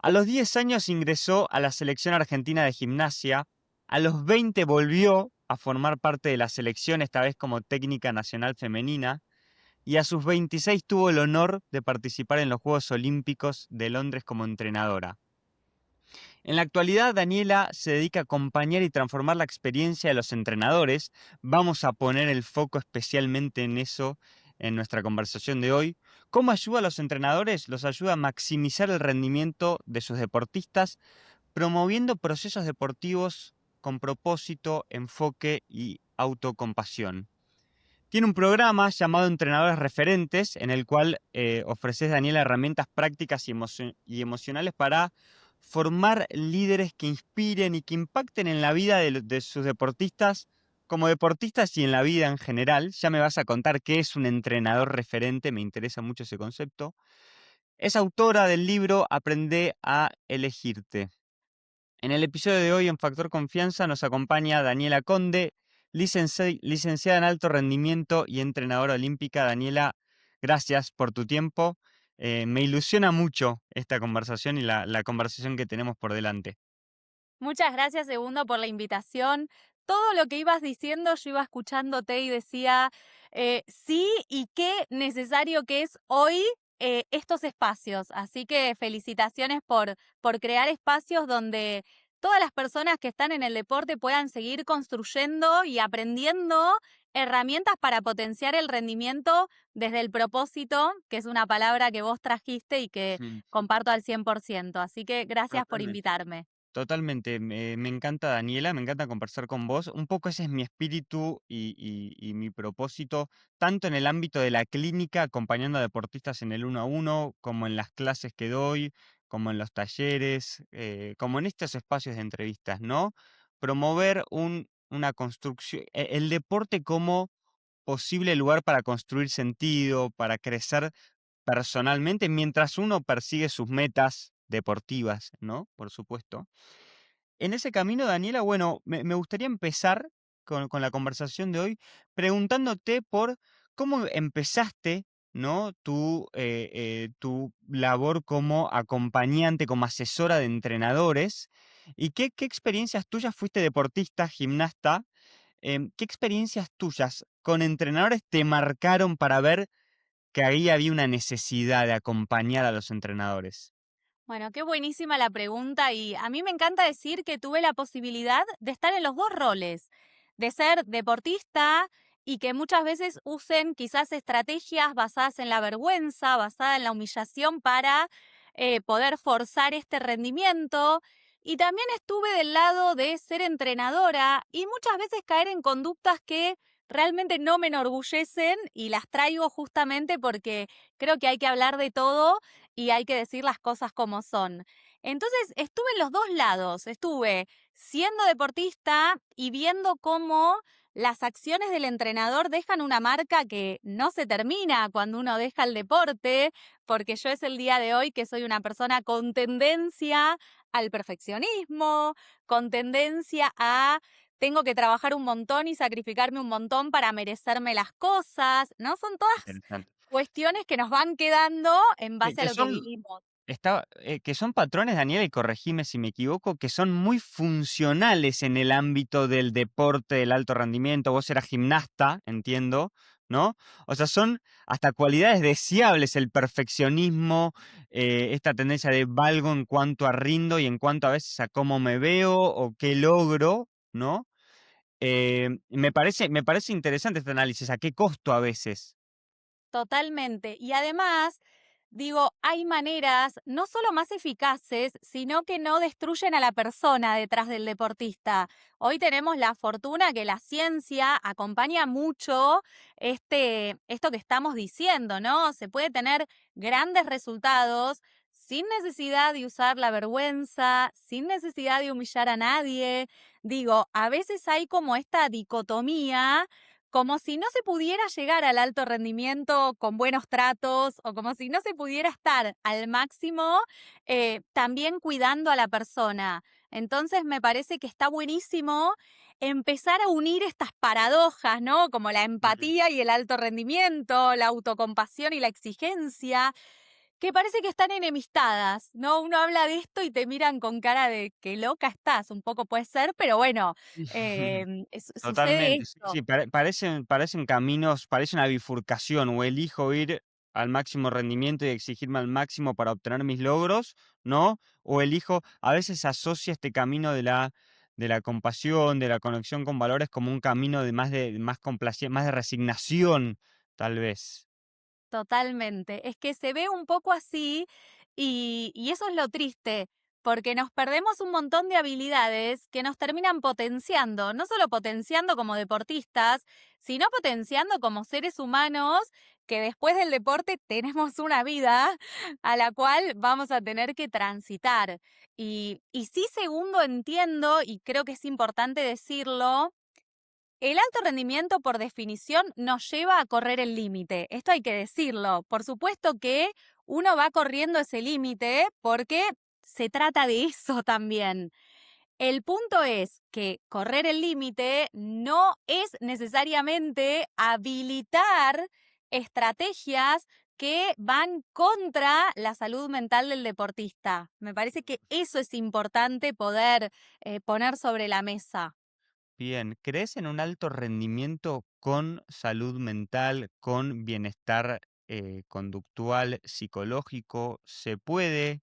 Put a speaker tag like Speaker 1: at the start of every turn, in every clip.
Speaker 1: A los 10 años ingresó a la selección argentina de gimnasia. A los 20 volvió a formar parte de la selección, esta vez como técnica nacional femenina. Y a sus 26 tuvo el honor de participar en los Juegos Olímpicos de Londres como entrenadora. En la actualidad, Daniela se dedica a acompañar y transformar la experiencia de los entrenadores. Vamos a poner el foco especialmente en eso en nuestra conversación de hoy. ¿Cómo ayuda a los entrenadores? Los ayuda a maximizar el rendimiento de sus deportistas, promoviendo procesos deportivos con propósito, enfoque y autocompasión. Tiene un programa llamado Entrenadores Referentes, en el cual ofreces, Daniela, herramientas prácticas y emocionales para formar líderes que inspiren y que impacten en la vida de sus deportistas, como deportistas y en la vida en general. Ya me vas a contar qué es un entrenador referente, me interesa mucho ese concepto. Es autora del libro Aprende a elegirte. En el episodio de hoy, en Factor Confianza, nos acompaña Daniela Conde, licenciada en alto rendimiento y entrenadora olímpica. Daniela, gracias por tu tiempo. Me ilusiona mucho esta conversación y la conversación que tenemos por delante.
Speaker 2: Muchas gracias, Segundo, por la invitación. Todo lo que ibas diciendo, yo iba escuchándote y decía, sí, y qué necesario que es hoy estos espacios. Así que felicitaciones por crear espacios donde todas las personas que están en el deporte puedan seguir construyendo y aprendiendo herramientas para potenciar el rendimiento desde el propósito, que es una palabra que vos trajiste y que
Speaker 1: Mm,
Speaker 2: comparto al 100%. Así que gracias por
Speaker 1: Totalmente.
Speaker 2: invitarme.
Speaker 1: Totalmente, me encanta, Daniela, me encanta conversar con vos. Un poco ese es mi espíritu y mi propósito, tanto en el ámbito de la clínica, acompañando a deportistas en el 1-a-1, como en las clases que doy, como en los talleres, como en estos espacios de entrevistas, ¿no? Promover una construcción, el deporte como posible lugar para construir sentido, para crecer personalmente, mientras uno persigue sus metas deportivas, ¿no? Por supuesto. En ese camino, Daniela, bueno, me gustaría empezar con la conversación de hoy preguntándote por cómo empezaste, ¿no? Tu labor como acompañante, como asesora de entrenadores, y qué experiencias tuyas, fuiste deportista, gimnasta, qué experiencias tuyas con entrenadores te marcaron para ver que ahí había una necesidad de acompañar a los entrenadores.
Speaker 2: Bueno, qué buenísima la pregunta y a mí me encanta decir que tuve la posibilidad de estar en los dos roles, de ser deportista y que muchas veces usen quizás estrategias basadas en la vergüenza, basadas en la humillación para poder forzar este rendimiento. Y también estuve del lado de ser entrenadora y muchas veces caer en conductas que realmente no me enorgullecen y las traigo justamente porque creo que hay que hablar de todo y hay que decir las cosas como son. Entonces estuve en los dos lados, estuve siendo deportista y viendo cómo las acciones del entrenador dejan una marca que no se termina cuando uno deja el deporte, porque yo es el día de hoy que soy una persona con tendencia al perfeccionismo, con tendencia a tengo que trabajar un montón y sacrificarme un montón para merecerme las cosas, ¿no? Son todas
Speaker 1: Interesante.
Speaker 2: cuestiones que nos van quedando en
Speaker 1: Que,
Speaker 2: base a
Speaker 1: que
Speaker 2: lo que
Speaker 1: son,
Speaker 2: vivimos.
Speaker 1: que son patrones, Daniela, y corregime si me equivoco, que son muy funcionales en el ámbito del deporte, del alto rendimiento. Vos eras gimnasta, entiendo, ¿no? O sea, son hasta cualidades deseables el perfeccionismo, esta tendencia de valgo en cuanto a rindo y en cuanto a veces a cómo me veo o qué logro, ¿no? Me parece interesante este análisis, a qué costo a veces.
Speaker 2: Totalmente. Y además, digo, hay maneras no solo más eficaces, sino que no destruyen a la persona detrás del deportista. Hoy tenemos la fortuna que la ciencia acompaña mucho esto que estamos diciendo, ¿no? Se puede tener grandes resultados sin necesidad de usar la vergüenza, sin necesidad de humillar a nadie. Digo, a veces hay como esta dicotomía como si no se pudiera llegar al alto rendimiento con buenos tratos o como si no se pudiera estar al máximo también cuidando a la persona. Entonces me parece que está buenísimo empezar a unir estas paradojas, ¿no? Como la
Speaker 1: Ujú.
Speaker 2: empatía y el alto rendimiento, la autocompasión y la exigencia, que parece que están enemistadas, ¿no? Uno habla de esto y te miran con cara de qué loca estás, un poco puede ser, pero bueno, sucede
Speaker 1: Totalmente, sí,
Speaker 2: esto.
Speaker 1: sí, parecen caminos, parece una bifurcación, o elijo ir al máximo rendimiento y exigirme al máximo para obtener mis logros, ¿no? O elijo, a veces se asocia este camino de la compasión, de la conexión con valores como un camino de más más de resignación, tal vez.
Speaker 2: Totalmente. Es que se ve un poco así y eso es lo triste, porque nos perdemos un montón de habilidades que nos terminan potenciando, no solo potenciando como deportistas, sino potenciando como seres humanos que después del deporte tenemos una vida a la cual vamos a tener que transitar. Y sí, segundo, entiendo, y creo que es importante decirlo, el alto rendimiento, por definición, nos lleva a correr el límite. Esto hay que decirlo. Por supuesto que uno va corriendo ese límite porque se trata de eso también. El punto es que correr el límite no es necesariamente habilitar estrategias que van contra la salud mental del deportista. Me parece que eso es importante poder poner sobre la mesa.
Speaker 1: Bien, ¿crees en un alto rendimiento con salud mental, con bienestar conductual, psicológico? ¿Se puede?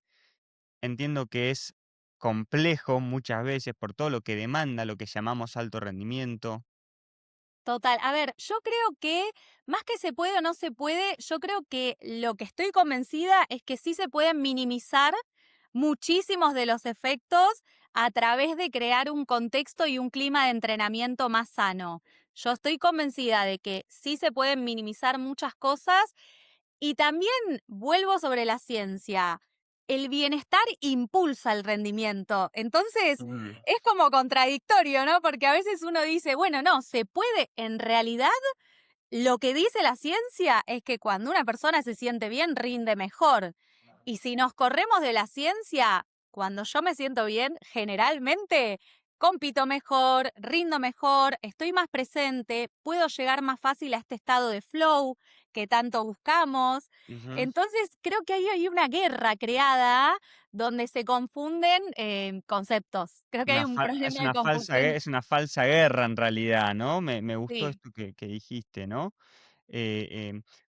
Speaker 1: Entiendo que es complejo muchas veces por todo lo que demanda lo que llamamos alto rendimiento.
Speaker 2: Total. A ver, yo creo que más que se puede o no se puede, yo creo que lo que estoy convencida es que sí se pueden minimizar muchísimos de los efectos a través de crear un contexto y un clima de entrenamiento más sano. Yo estoy convencida de que sí se pueden minimizar muchas cosas y también vuelvo sobre la ciencia. El bienestar impulsa el rendimiento. Entonces,
Speaker 1: Mm.
Speaker 2: es como contradictorio, ¿no? Porque a veces uno dice, bueno, no, se puede. En realidad, lo que dice la ciencia es que cuando una persona se siente bien, rinde mejor. Y si nos corremos de la ciencia, cuando yo me siento bien, generalmente compito mejor, rindo mejor, estoy más presente, puedo llegar más fácil a este estado de flow que tanto buscamos.
Speaker 1: Ujú.
Speaker 2: Entonces, creo que ahí hay una guerra creada donde se confunden conceptos. Creo que hay un
Speaker 1: Es
Speaker 2: problema de
Speaker 1: una
Speaker 2: confusión.
Speaker 1: es una falsa guerra en realidad, ¿no? Me gustó
Speaker 2: Sí,
Speaker 1: esto que dijiste, ¿no?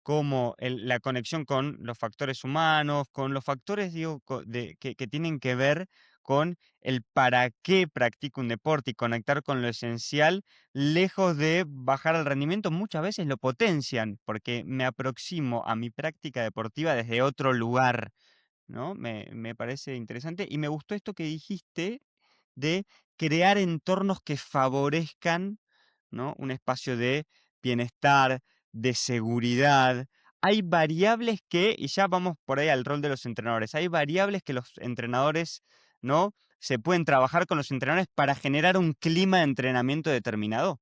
Speaker 1: Como la conexión con los factores humanos, con los factores, digo, que tienen que ver con el para qué practico un deporte y conectar con lo esencial, lejos de bajar el rendimiento, muchas veces lo potencian, porque me aproximo a mi práctica deportiva desde otro lugar, ¿no? Me parece interesante y me gustó esto que dijiste de crear entornos que favorezcan, ¿no? Un espacio de bienestar, de seguridad. Hay variables y ya vamos por ahí al rol de los entrenadores, hay variables que los entrenadores, ¿no? Se pueden trabajar con los entrenadores para generar un clima de entrenamiento determinado.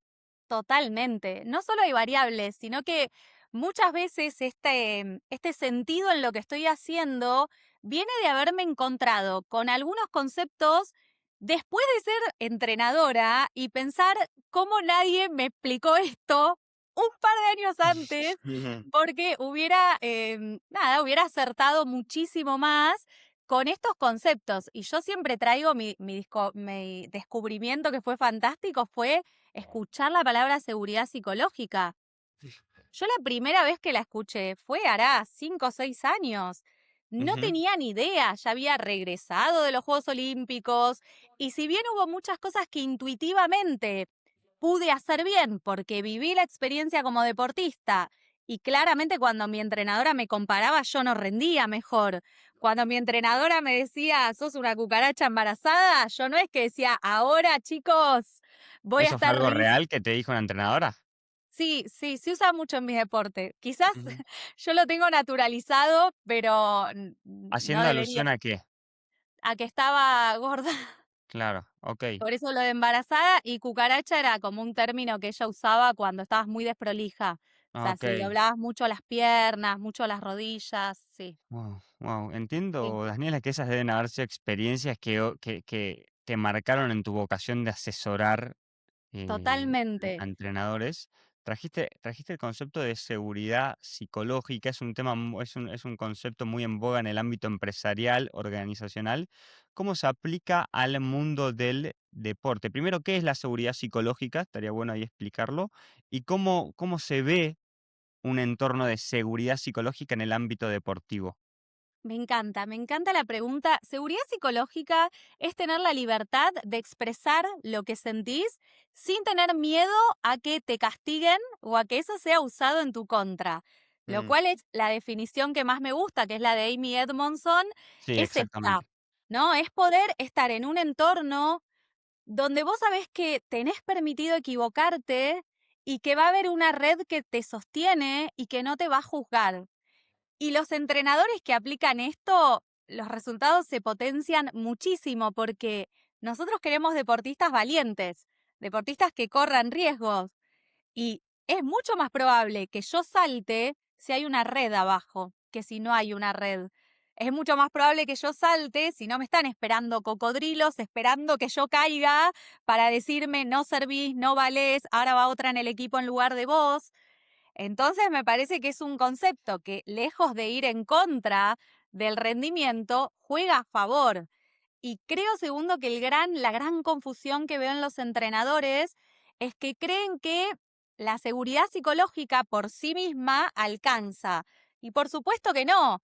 Speaker 2: totalmente. No solo hay variables, sino que muchas veces este sentido en lo que estoy haciendo viene de haberme encontrado con algunos conceptos después de ser entrenadora y pensar cómo nadie me explicó esto un par de años antes,
Speaker 1: Ujú.
Speaker 2: porque hubiera acertado muchísimo más con estos conceptos. Y yo siempre traigo mi descubrimiento que fue fantástico, fue escuchar la palabra seguridad psicológica. Yo la primera vez que la escuché fue hará 5 o 6 años. No
Speaker 1: Ujú.
Speaker 2: tenía ni idea, ya había regresado de los Juegos Olímpicos y si bien hubo muchas cosas que intuitivamente pude hacer bien porque viví la experiencia como deportista y claramente cuando mi entrenadora me comparaba yo no rendía mejor. Cuando mi entrenadora me decía, sos una cucaracha embarazada, yo no es que decía, ahora chicos, voy a
Speaker 1: ¿Eso fue
Speaker 2: estar
Speaker 1: algo real que te dijo una entrenadora?
Speaker 2: Sí, sí, se usa mucho en mi deporte. Quizás
Speaker 1: Ujú.
Speaker 2: yo lo tengo naturalizado, pero no
Speaker 1: ¿Haciendo
Speaker 2: debería.
Speaker 1: alusión a qué?
Speaker 2: A que estaba gorda,
Speaker 1: Claro, okey.
Speaker 2: por eso lo de embarazada, y cucaracha era como un término que ella usaba cuando estabas muy desprolija. O sea, si
Speaker 1: Okey.
Speaker 2: doblabas mucho las piernas, mucho las rodillas, sí,
Speaker 1: Wow.
Speaker 2: sí,
Speaker 1: Entiendo, Daniela, que esas deben haber sido experiencias que te marcaron en tu vocación de asesorar, a
Speaker 2: totalmente.
Speaker 1: entrenadores. trajiste el concepto de seguridad psicológica, es un tema, es un concepto muy en boga en el ámbito empresarial, organizacional. ¿Cómo se aplica al mundo del deporte? Primero, ¿qué es la seguridad psicológica? Estaría bueno ahí explicarlo. Y cómo se ve un entorno de seguridad psicológica en el ámbito deportivo.
Speaker 2: Me encanta la pregunta. Seguridad psicológica es tener la libertad de expresar lo que sentís sin tener miedo a que te castiguen o a que eso sea usado en tu contra. Lo
Speaker 1: Mm,
Speaker 2: cual es la definición que más me gusta, que es la de Amy Edmondson,
Speaker 1: sí,
Speaker 2: es esta,
Speaker 1: exactamente.
Speaker 2: ¿no? Es poder estar en un entorno donde vos sabés que tenés permitido equivocarte y que va a haber una red que te sostiene y que no te va a juzgar. Y los entrenadores que aplican esto, los resultados se potencian muchísimo porque nosotros queremos deportistas valientes, deportistas que corran riesgos. Y es mucho más probable que yo salte si hay una red abajo que si no hay una red. Es mucho más probable que yo salte si no me están esperando cocodrilos, esperando que yo caiga para decirme no servís, no valés, ahora va otra en el equipo en lugar de vos. Entonces me parece que es un concepto que, lejos de ir en contra del rendimiento, juega a favor. Y creo, segundo, que la gran confusión que veo en los entrenadores es que creen que la seguridad psicológica por sí misma alcanza. Y por supuesto que no.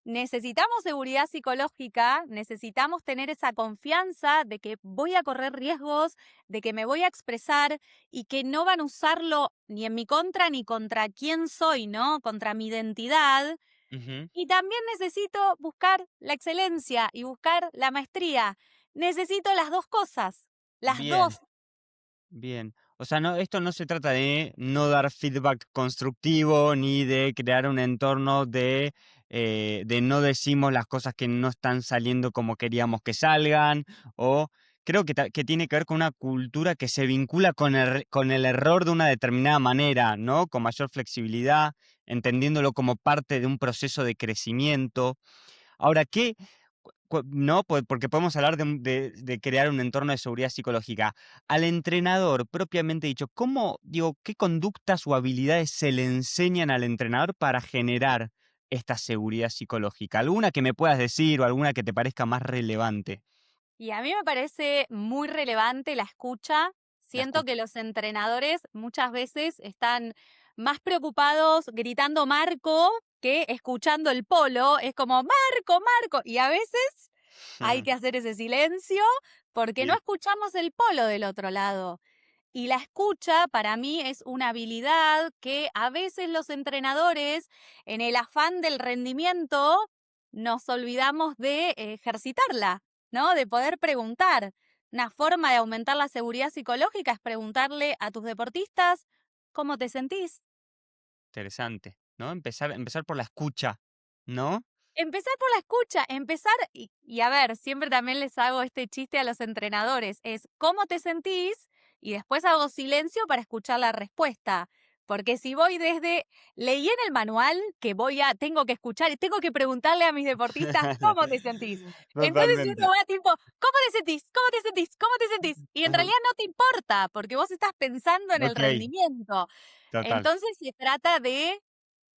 Speaker 2: Necesitamos seguridad psicológica, necesitamos tener esa confianza de que voy a correr riesgos, de que me voy a expresar y que no van a usarlo ni en mi contra ni contra quién soy, ¿no? Contra mi identidad.
Speaker 1: Ujú.
Speaker 2: Y también necesito buscar la excelencia y buscar la maestría. Necesito las dos cosas, las
Speaker 1: Bien.
Speaker 2: dos.
Speaker 1: Bien, o sea, no, esto no se trata de no dar feedback constructivo ni de crear un entorno de no decimos las cosas que no están saliendo como queríamos que salgan, o creo que tiene que ver con una cultura que se vincula con el error de una determinada manera, ¿no? Con mayor flexibilidad, entendiéndolo como parte de un proceso de crecimiento. Ahora, ¿qué? No, porque podemos hablar de crear un entorno de seguridad psicológica. Al entrenador, propiamente dicho, ¿cómo, digo, qué conductas o habilidades se le enseñan al entrenador para generar esta seguridad psicológica? ¿Alguna que me puedas decir o alguna que te parezca más relevante?
Speaker 2: Y a mí me parece muy relevante la escucha.
Speaker 1: La
Speaker 2: Siento
Speaker 1: escucha.
Speaker 2: que los entrenadores muchas veces están más preocupados gritando Marco que escuchando el polo. Es como Marco, Marco. Y a veces hay que hacer ese silencio porque no
Speaker 1: Sí.
Speaker 2: escuchamos el polo del otro lado. Y la escucha para mí es una habilidad que a veces los entrenadores, en el afán del rendimiento, nos olvidamos de ejercitarla, ¿no? De poder preguntar. Una forma de aumentar la seguridad psicológica es preguntarle a tus deportistas cómo te sentís.
Speaker 1: Interesante, ¿no? Empezar por la escucha, ¿no?
Speaker 2: Empezar por la escucha, empezar, y a ver, siempre también les hago este chiste a los entrenadores, es cómo te sentís y después hago silencio para escuchar la respuesta. Porque si voy desde, leí en el manual que tengo que escuchar y tengo que preguntarle a mis deportistas cómo te sentís. Entonces uno
Speaker 1: Totalmente.
Speaker 2: va tipo, ¿cómo te sentís? ¿Cómo te sentís? ¿Cómo te sentís? Y en realidad no te importa porque vos estás pensando en el
Speaker 1: Ok,
Speaker 2: rendimiento.
Speaker 1: total.
Speaker 2: Entonces se trata de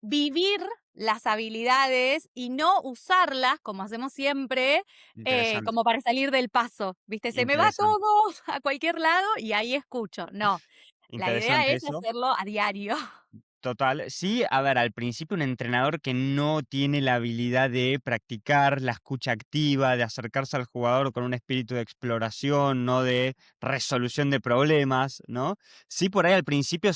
Speaker 2: vivir las habilidades y no usarlas, como hacemos siempre,
Speaker 1: Interesante.
Speaker 2: como para salir del paso, ¿viste? Se me va
Speaker 1: Interesante.
Speaker 2: todo a cualquier lado y ahí escucho. No, la idea
Speaker 1: Interesante
Speaker 2: es
Speaker 1: eso.
Speaker 2: hacerlo a diario.
Speaker 1: Total, sí, a ver, al principio un entrenador que no tiene la habilidad de practicar la escucha activa, de acercarse al jugador con un espíritu de exploración, no de resolución de problemas, ¿no? Sí, por ahí al principio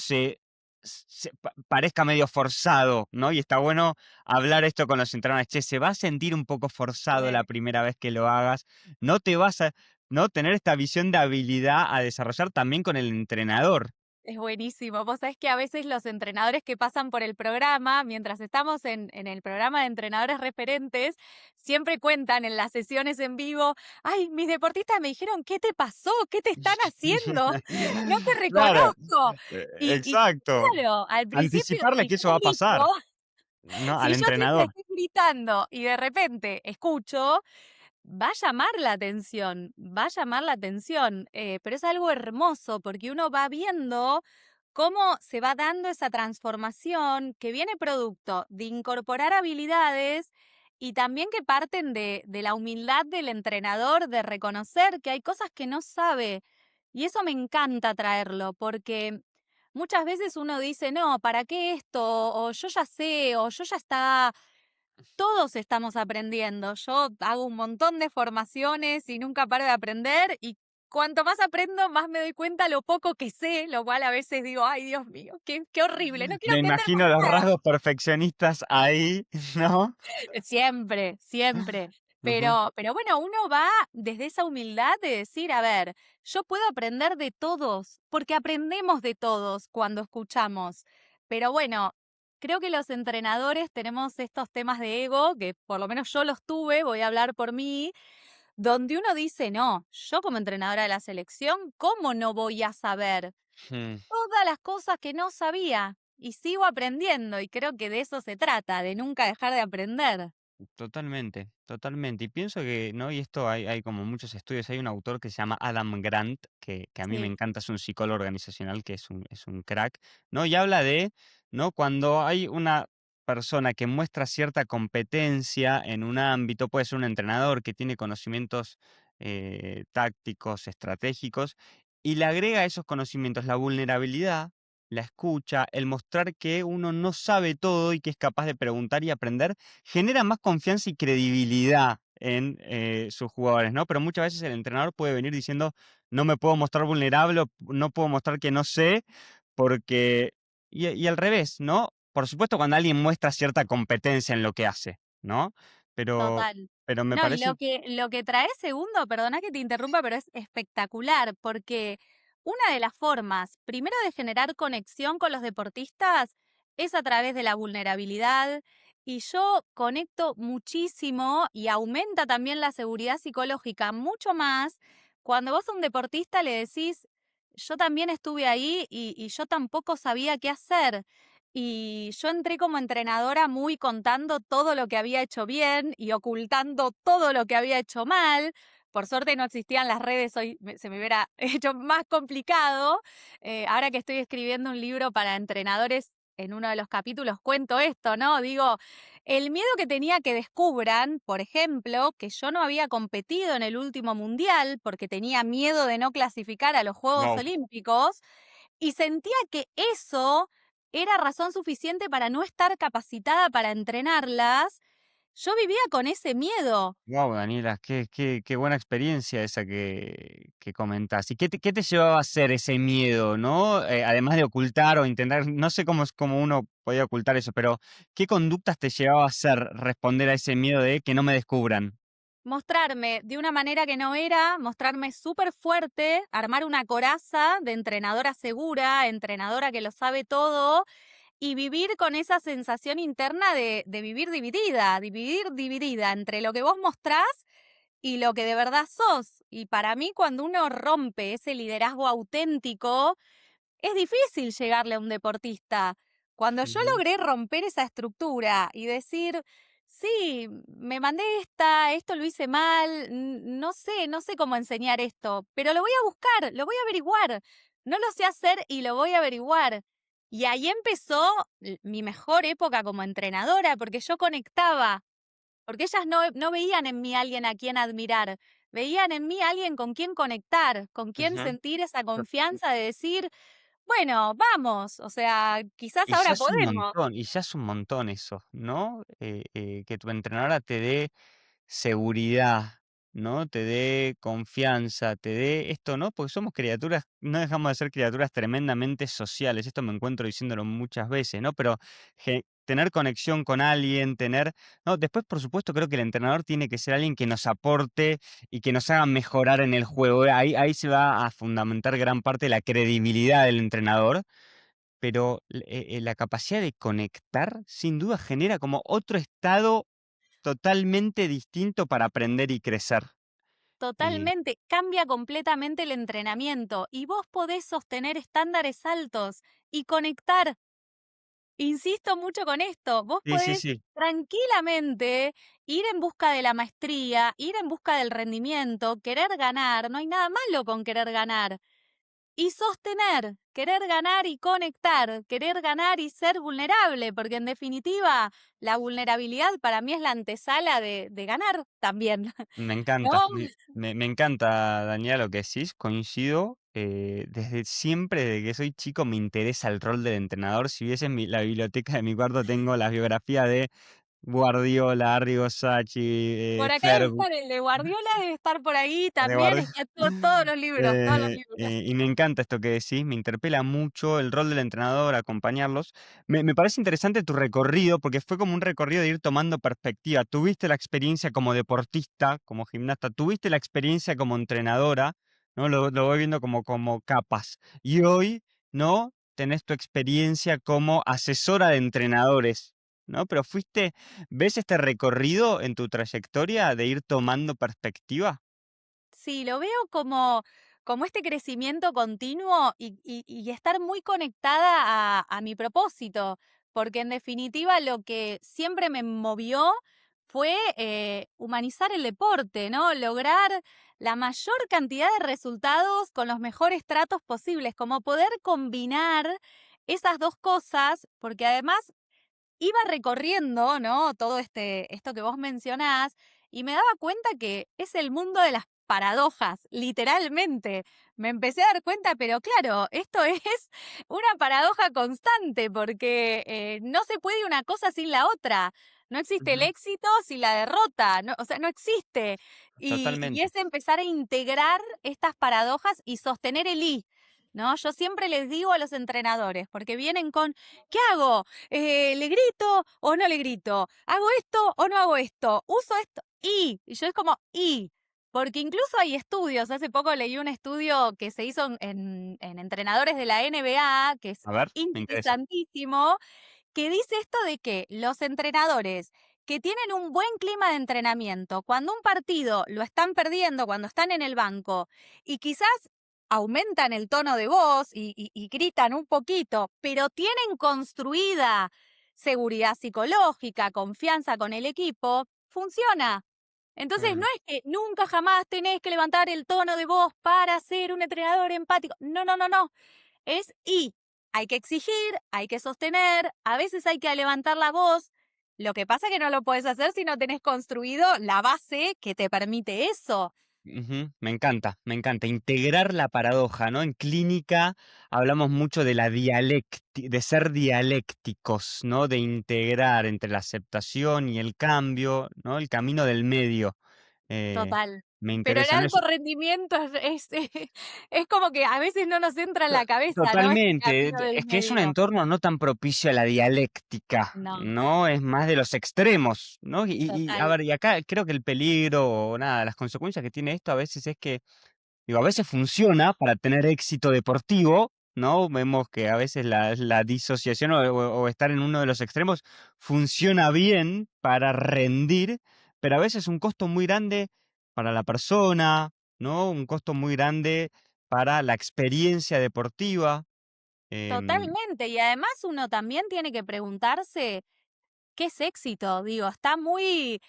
Speaker 1: parezca medio forzado, ¿no? Y está bueno hablar esto con los entrenadores. Che, se va a sentir un poco forzado la primera vez que lo hagas. No te vas a, ¿no? Tener esta visión de habilidad a desarrollar también con el entrenador.
Speaker 2: Es buenísimo. Vos sabés que a veces los entrenadores que pasan por el programa, mientras estamos en el programa de entrenadores referentes, siempre cuentan en las sesiones en vivo, ay, mis deportistas me dijeron, ¿qué te pasó? ¿Qué te están haciendo? No te
Speaker 1: Claro,
Speaker 2: reconozco. Y
Speaker 1: exacto.
Speaker 2: claro, al principio,
Speaker 1: Anticiparle
Speaker 2: si
Speaker 1: que
Speaker 2: yo
Speaker 1: eso va a
Speaker 2: grito,
Speaker 1: pasar, ¿no? Al
Speaker 2: si yo siempre
Speaker 1: entrenador.
Speaker 2: estoy gritando y de repente escucho, va a llamar la atención, va a llamar la atención. Pero es algo hermoso porque uno va viendo cómo se va dando esa transformación que viene producto de incorporar habilidades y también que parten de la humildad del entrenador, de reconocer que hay cosas que no sabe. Y eso me encanta traerlo, porque muchas veces uno dice, no, ¿para qué esto? O yo ya sé, o yo ya está. Todos estamos aprendiendo. Yo hago un montón de formaciones y nunca paro de aprender y cuanto más aprendo, más me doy cuenta lo poco que sé, lo cual a veces digo, ay, Dios mío, qué horrible, no quiero
Speaker 1: Me
Speaker 2: aprender más
Speaker 1: imagino los
Speaker 2: nada.
Speaker 1: rasgos perfeccionistas ahí, ¿no?
Speaker 2: Siempre, siempre.
Speaker 1: Ujú.
Speaker 2: Pero bueno, uno va desde esa humildad de decir, a ver, yo puedo aprender de todos, porque aprendemos de todos cuando escuchamos. Pero bueno, creo que los entrenadores tenemos estos temas de ego, que por lo menos yo los tuve, voy a hablar por mí, donde uno dice, no, yo como entrenadora de la selección, ¿cómo no voy a saber
Speaker 1: Mm.
Speaker 2: todas las cosas que no sabía? Y sigo aprendiendo, y creo que de eso se trata, de nunca dejar de aprender.
Speaker 1: Totalmente, totalmente. Y pienso que, ¿no? Y esto hay como muchos estudios. Hay un autor que se llama Adam Grant, que a mí me
Speaker 2: Sí,
Speaker 1: encanta, es un psicólogo organizacional que es un crack, ¿no? Y habla de, ¿no? Cuando hay una persona que muestra cierta competencia en un ámbito, puede ser un entrenador que tiene conocimientos tácticos, estratégicos, y le agrega a esos conocimientos la vulnerabilidad, la escucha, el mostrar que uno no sabe todo y que es capaz de preguntar y aprender genera más confianza y credibilidad en sus jugadores, ¿no? Pero muchas veces el entrenador puede venir diciendo, no me puedo mostrar vulnerable, o no puedo mostrar que no sé, porque... Y al revés, ¿no? Por supuesto cuando alguien muestra cierta competencia en lo que hace, ¿no? Pero,
Speaker 2: total.
Speaker 1: pero me
Speaker 2: No, y
Speaker 1: parece...
Speaker 2: lo que trae segundo, perdona que te interrumpa, pero es espectacular, porque una de las formas, primero de generar conexión con los deportistas, es a través de la vulnerabilidad. Y yo conecto muchísimo y aumenta también la seguridad psicológica mucho más cuando vos a un deportista le decís, yo también estuve ahí y yo tampoco sabía qué hacer. Y yo entré como entrenadora muy contando todo lo que había hecho bien y ocultando todo lo que había hecho mal. Por suerte no existían las redes, hoy se me hubiera hecho más complicado. Ahora que estoy escribiendo un libro para entrenadores, en uno de los capítulos cuento esto, ¿no? Digo, el miedo que tenía que descubran, por ejemplo, que yo no había competido en el último mundial porque tenía miedo de no clasificar a los Juegos
Speaker 1: Wow,
Speaker 2: Olímpicos y sentía que eso era razón suficiente para no estar capacitada para entrenarlas. Yo vivía con ese miedo.
Speaker 1: wow, Daniela, qué buena experiencia esa que comentás. ¿Y qué te llevaba a hacer ese miedo, no? Además de ocultar o intentar, no sé cómo uno podía ocultar eso, pero ¿qué conductas te llevaba a hacer responder a ese miedo de que no me descubran?
Speaker 2: Mostrarme de una manera que no era, mostrarme súper fuerte, armar una coraza de entrenadora segura, entrenadora que lo sabe todo y vivir con esa sensación interna de vivir dividida entre lo que vos mostrás y lo que de verdad sos. Y para mí, cuando uno rompe ese liderazgo auténtico, es difícil llegarle a un deportista. Cuando yo
Speaker 1: Ujú,
Speaker 2: logré romper esa estructura y decir, sí, me mandé esta, esto lo hice mal, no sé cómo enseñar esto, pero lo voy a buscar, lo voy a averiguar. No lo sé hacer y lo voy a averiguar. Y ahí empezó mi mejor época como entrenadora, porque yo conectaba, porque ellas no veían en mí alguien a quien admirar, veían en mí alguien con quien conectar, con quien
Speaker 1: ujú.
Speaker 2: sentir esa confianza de decir, bueno, vamos, o sea, quizás
Speaker 1: Y ya
Speaker 2: ahora
Speaker 1: es un
Speaker 2: podemos.
Speaker 1: montón, y ya es un montón eso, ¿no? Que tu entrenadora te dé seguridad, ¿no? Te dé confianza, te dé esto, ¿no? Porque somos criaturas, no dejamos de ser criaturas tremendamente sociales. Esto me encuentro diciéndolo muchas veces, ¿no? Pero tener conexión con alguien, tener, ¿no? Después, por supuesto, creo que el entrenador tiene que ser alguien que nos aporte y que nos haga mejorar en el juego. Ahí se va a fundamentar gran parte de la credibilidad del entrenador, pero la capacidad de conectar, sin duda, genera como otro estado totalmente distinto para aprender y crecer. Y
Speaker 2: Totalmente, cambia completamente el entrenamiento y vos podés sostener estándares altos y conectar. Insisto mucho con esto, vos
Speaker 1: sí, sí,
Speaker 2: podés
Speaker 1: sí.
Speaker 2: tranquilamente ir en busca de la maestría, ir en busca del rendimiento, querer ganar, no hay nada malo con querer ganar, y sostener, querer ganar y conectar, querer ganar y ser vulnerable, porque en definitiva la vulnerabilidad para mí es la antesala de ganar también,
Speaker 1: Me
Speaker 2: ¿no?
Speaker 1: encanta, me encanta, Daniela, lo que decís, coincido. Desde siempre, desde que soy chico, me interesa el rol del entrenador. Si viese la biblioteca de mi cuarto, tengo las biografías de Guardiola, Arrigo Sacchi,
Speaker 2: Por acá debe
Speaker 1: Fergu,
Speaker 2: estar el de Guardiola, debe estar por ahí
Speaker 1: de
Speaker 2: también,
Speaker 1: Guardiola.
Speaker 2: está todos los libros, todos los libros.
Speaker 1: Y me encanta esto que decís, me interpela mucho el rol del entrenador, acompañarlos. Me parece interesante tu recorrido, porque fue como un recorrido de ir tomando perspectiva. Tuviste la experiencia como deportista, como gimnasta, tuviste la experiencia como entrenadora, ¿no? Lo voy viendo como capas. Y hoy, ¿no? Tenés tu experiencia como asesora de entrenadores, ¿no? Pero ¿ves este recorrido en tu trayectoria de ir tomando perspectiva?
Speaker 2: Sí, lo veo como este crecimiento continuo y estar muy conectada a mi propósito, porque en definitiva lo que siempre me movió fue humanizar el deporte, ¿no? Lograr la mayor cantidad de resultados con los mejores tratos posibles, como poder combinar esas dos cosas, porque además iba recorriendo, ¿no? Todo esto que vos mencionás, y me daba cuenta que es el mundo de las paradojas, literalmente. Me empecé a dar cuenta, pero claro, esto es una paradoja constante, porque no se puede una cosa sin la otra. No existe el
Speaker 1: Ujú,
Speaker 2: éxito sin la derrota, no, o sea, no existe. Y
Speaker 1: totalmente.
Speaker 2: es empezar a integrar estas paradojas y sostener el I, ¿no? Yo siempre les digo a los entrenadores, porque vienen con, ¿qué hago? ¿Le grito o no le grito? ¿Hago esto o no hago esto? ¿Uso esto? Y yo es como, porque incluso hay estudios, hace poco leí un estudio que se hizo en entrenadores de la NBA, que es
Speaker 1: A ver, me interesa.
Speaker 2: interesantísimo, que dice esto de que los entrenadores que tienen un buen clima de entrenamiento, cuando un partido lo están perdiendo, cuando están en el banco, y quizás aumentan el tono de voz y gritan un poquito, pero tienen construida seguridad psicológica, confianza con el equipo, funciona. Entonces, no
Speaker 1: Mm,
Speaker 2: es que nunca jamás tenés que levantar el tono de voz para ser un entrenador empático. No, no, no, no. Hay que exigir, hay que sostener, a veces hay que levantar la voz. Lo que pasa es que no lo puedes hacer si no tenés construido la base que te permite eso.
Speaker 1: ujú, me encanta, me encanta. Integrar la paradoja, ¿no? En clínica hablamos mucho de de ser dialécticos, ¿no? De integrar entre la aceptación y el cambio, ¿no? El camino del medio. Eh,
Speaker 2: Total.
Speaker 1: Me
Speaker 2: Pero el
Speaker 1: interesa, ¿no?
Speaker 2: alto rendimiento es como que a veces no nos entra en
Speaker 1: To
Speaker 2: la cabeza, ¿no? Este
Speaker 1: Totalmente.
Speaker 2: camino del
Speaker 1: Es que es un
Speaker 2: medio.
Speaker 1: entorno no tan propicio a la dialéctica,
Speaker 2: No,
Speaker 1: ¿no? Es más de los extremos, ¿no? A
Speaker 2: total.
Speaker 1: ver, y acá creo que el peligro o nada, las consecuencias que tiene esto a veces es que, digo, a veces funciona para tener éxito deportivo, ¿no? Vemos que a veces la disociación o estar en uno de los extremos funciona bien para rendir, pero a veces es un costo muy grande para la persona, ¿no? Un costo muy grande para la experiencia deportiva. Em,
Speaker 2: Totalmente. Y además uno también tiene que preguntarse ¿qué es éxito? Digo, está muy...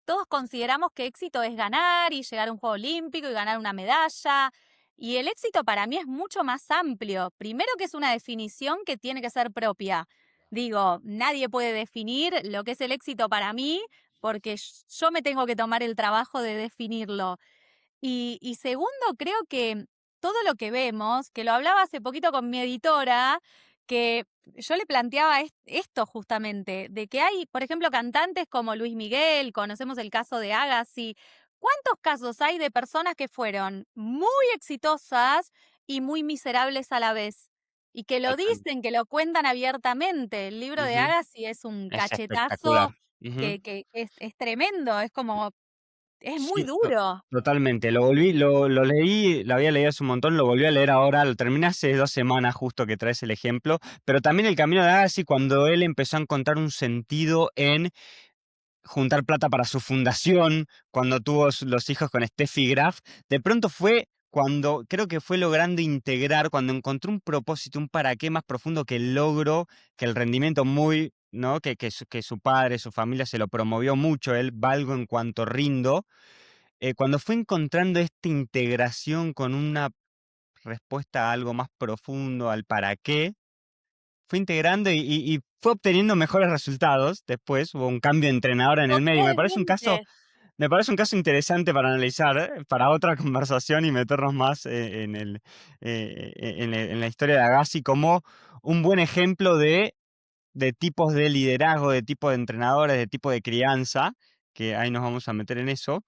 Speaker 2: todos consideramos que éxito es ganar y llegar a un juego olímpico y ganar una medalla. Y el éxito para mí es mucho más amplio. Primero que es una definición que tiene que ser propia. Digo, nadie puede definir lo que es el éxito para mí porque yo me tengo que tomar el trabajo de definirlo. Y segundo, creo que todo lo que vemos, que lo hablaba hace poquito con mi editora, que yo le planteaba esto justamente, de que hay, por ejemplo, cantantes como Luis Miguel, conocemos el caso de Agassi. ¿Cuántos casos hay de personas que fueron muy exitosas y muy miserables a la vez? Y que lo
Speaker 1: Total.
Speaker 2: dicen, que lo cuentan abiertamente. El libro de
Speaker 1: Ujú.
Speaker 2: Agassi es un
Speaker 1: Es espectacular.
Speaker 2: cachetazo
Speaker 1: Ujú.
Speaker 2: que es tremendo, es como, es muy
Speaker 1: Sí,
Speaker 2: duro.
Speaker 1: totalmente. Lo leí, lo había leído hace un montón, lo volví a leer ahora, lo terminé hace 2 semanas justo que traes el ejemplo, pero también el camino de Agassi cuando él empezó a encontrar un sentido en juntar plata para su fundación, cuando tuvo los hijos con Steffi Graf, de pronto fue cuando creo que fue logrando integrar, cuando encontró un propósito, un para qué más profundo que el logro, que el rendimiento muy, ¿no? Que su padre, su familia se lo promovió mucho, él valgo en cuanto rindo, cuando fue encontrando esta integración con una respuesta a algo más profundo, al para qué, fue integrando y fue obteniendo mejores resultados. Después hubo un cambio de entrenador en el medio.
Speaker 2: Totalmente.
Speaker 1: Me parece un caso interesante para analizar, para otra conversación y meternos más en la historia de Agassi como un buen ejemplo de tipos de liderazgo, de tipo de entrenadores, de tipo de crianza, que ahí nos vamos a meter en eso.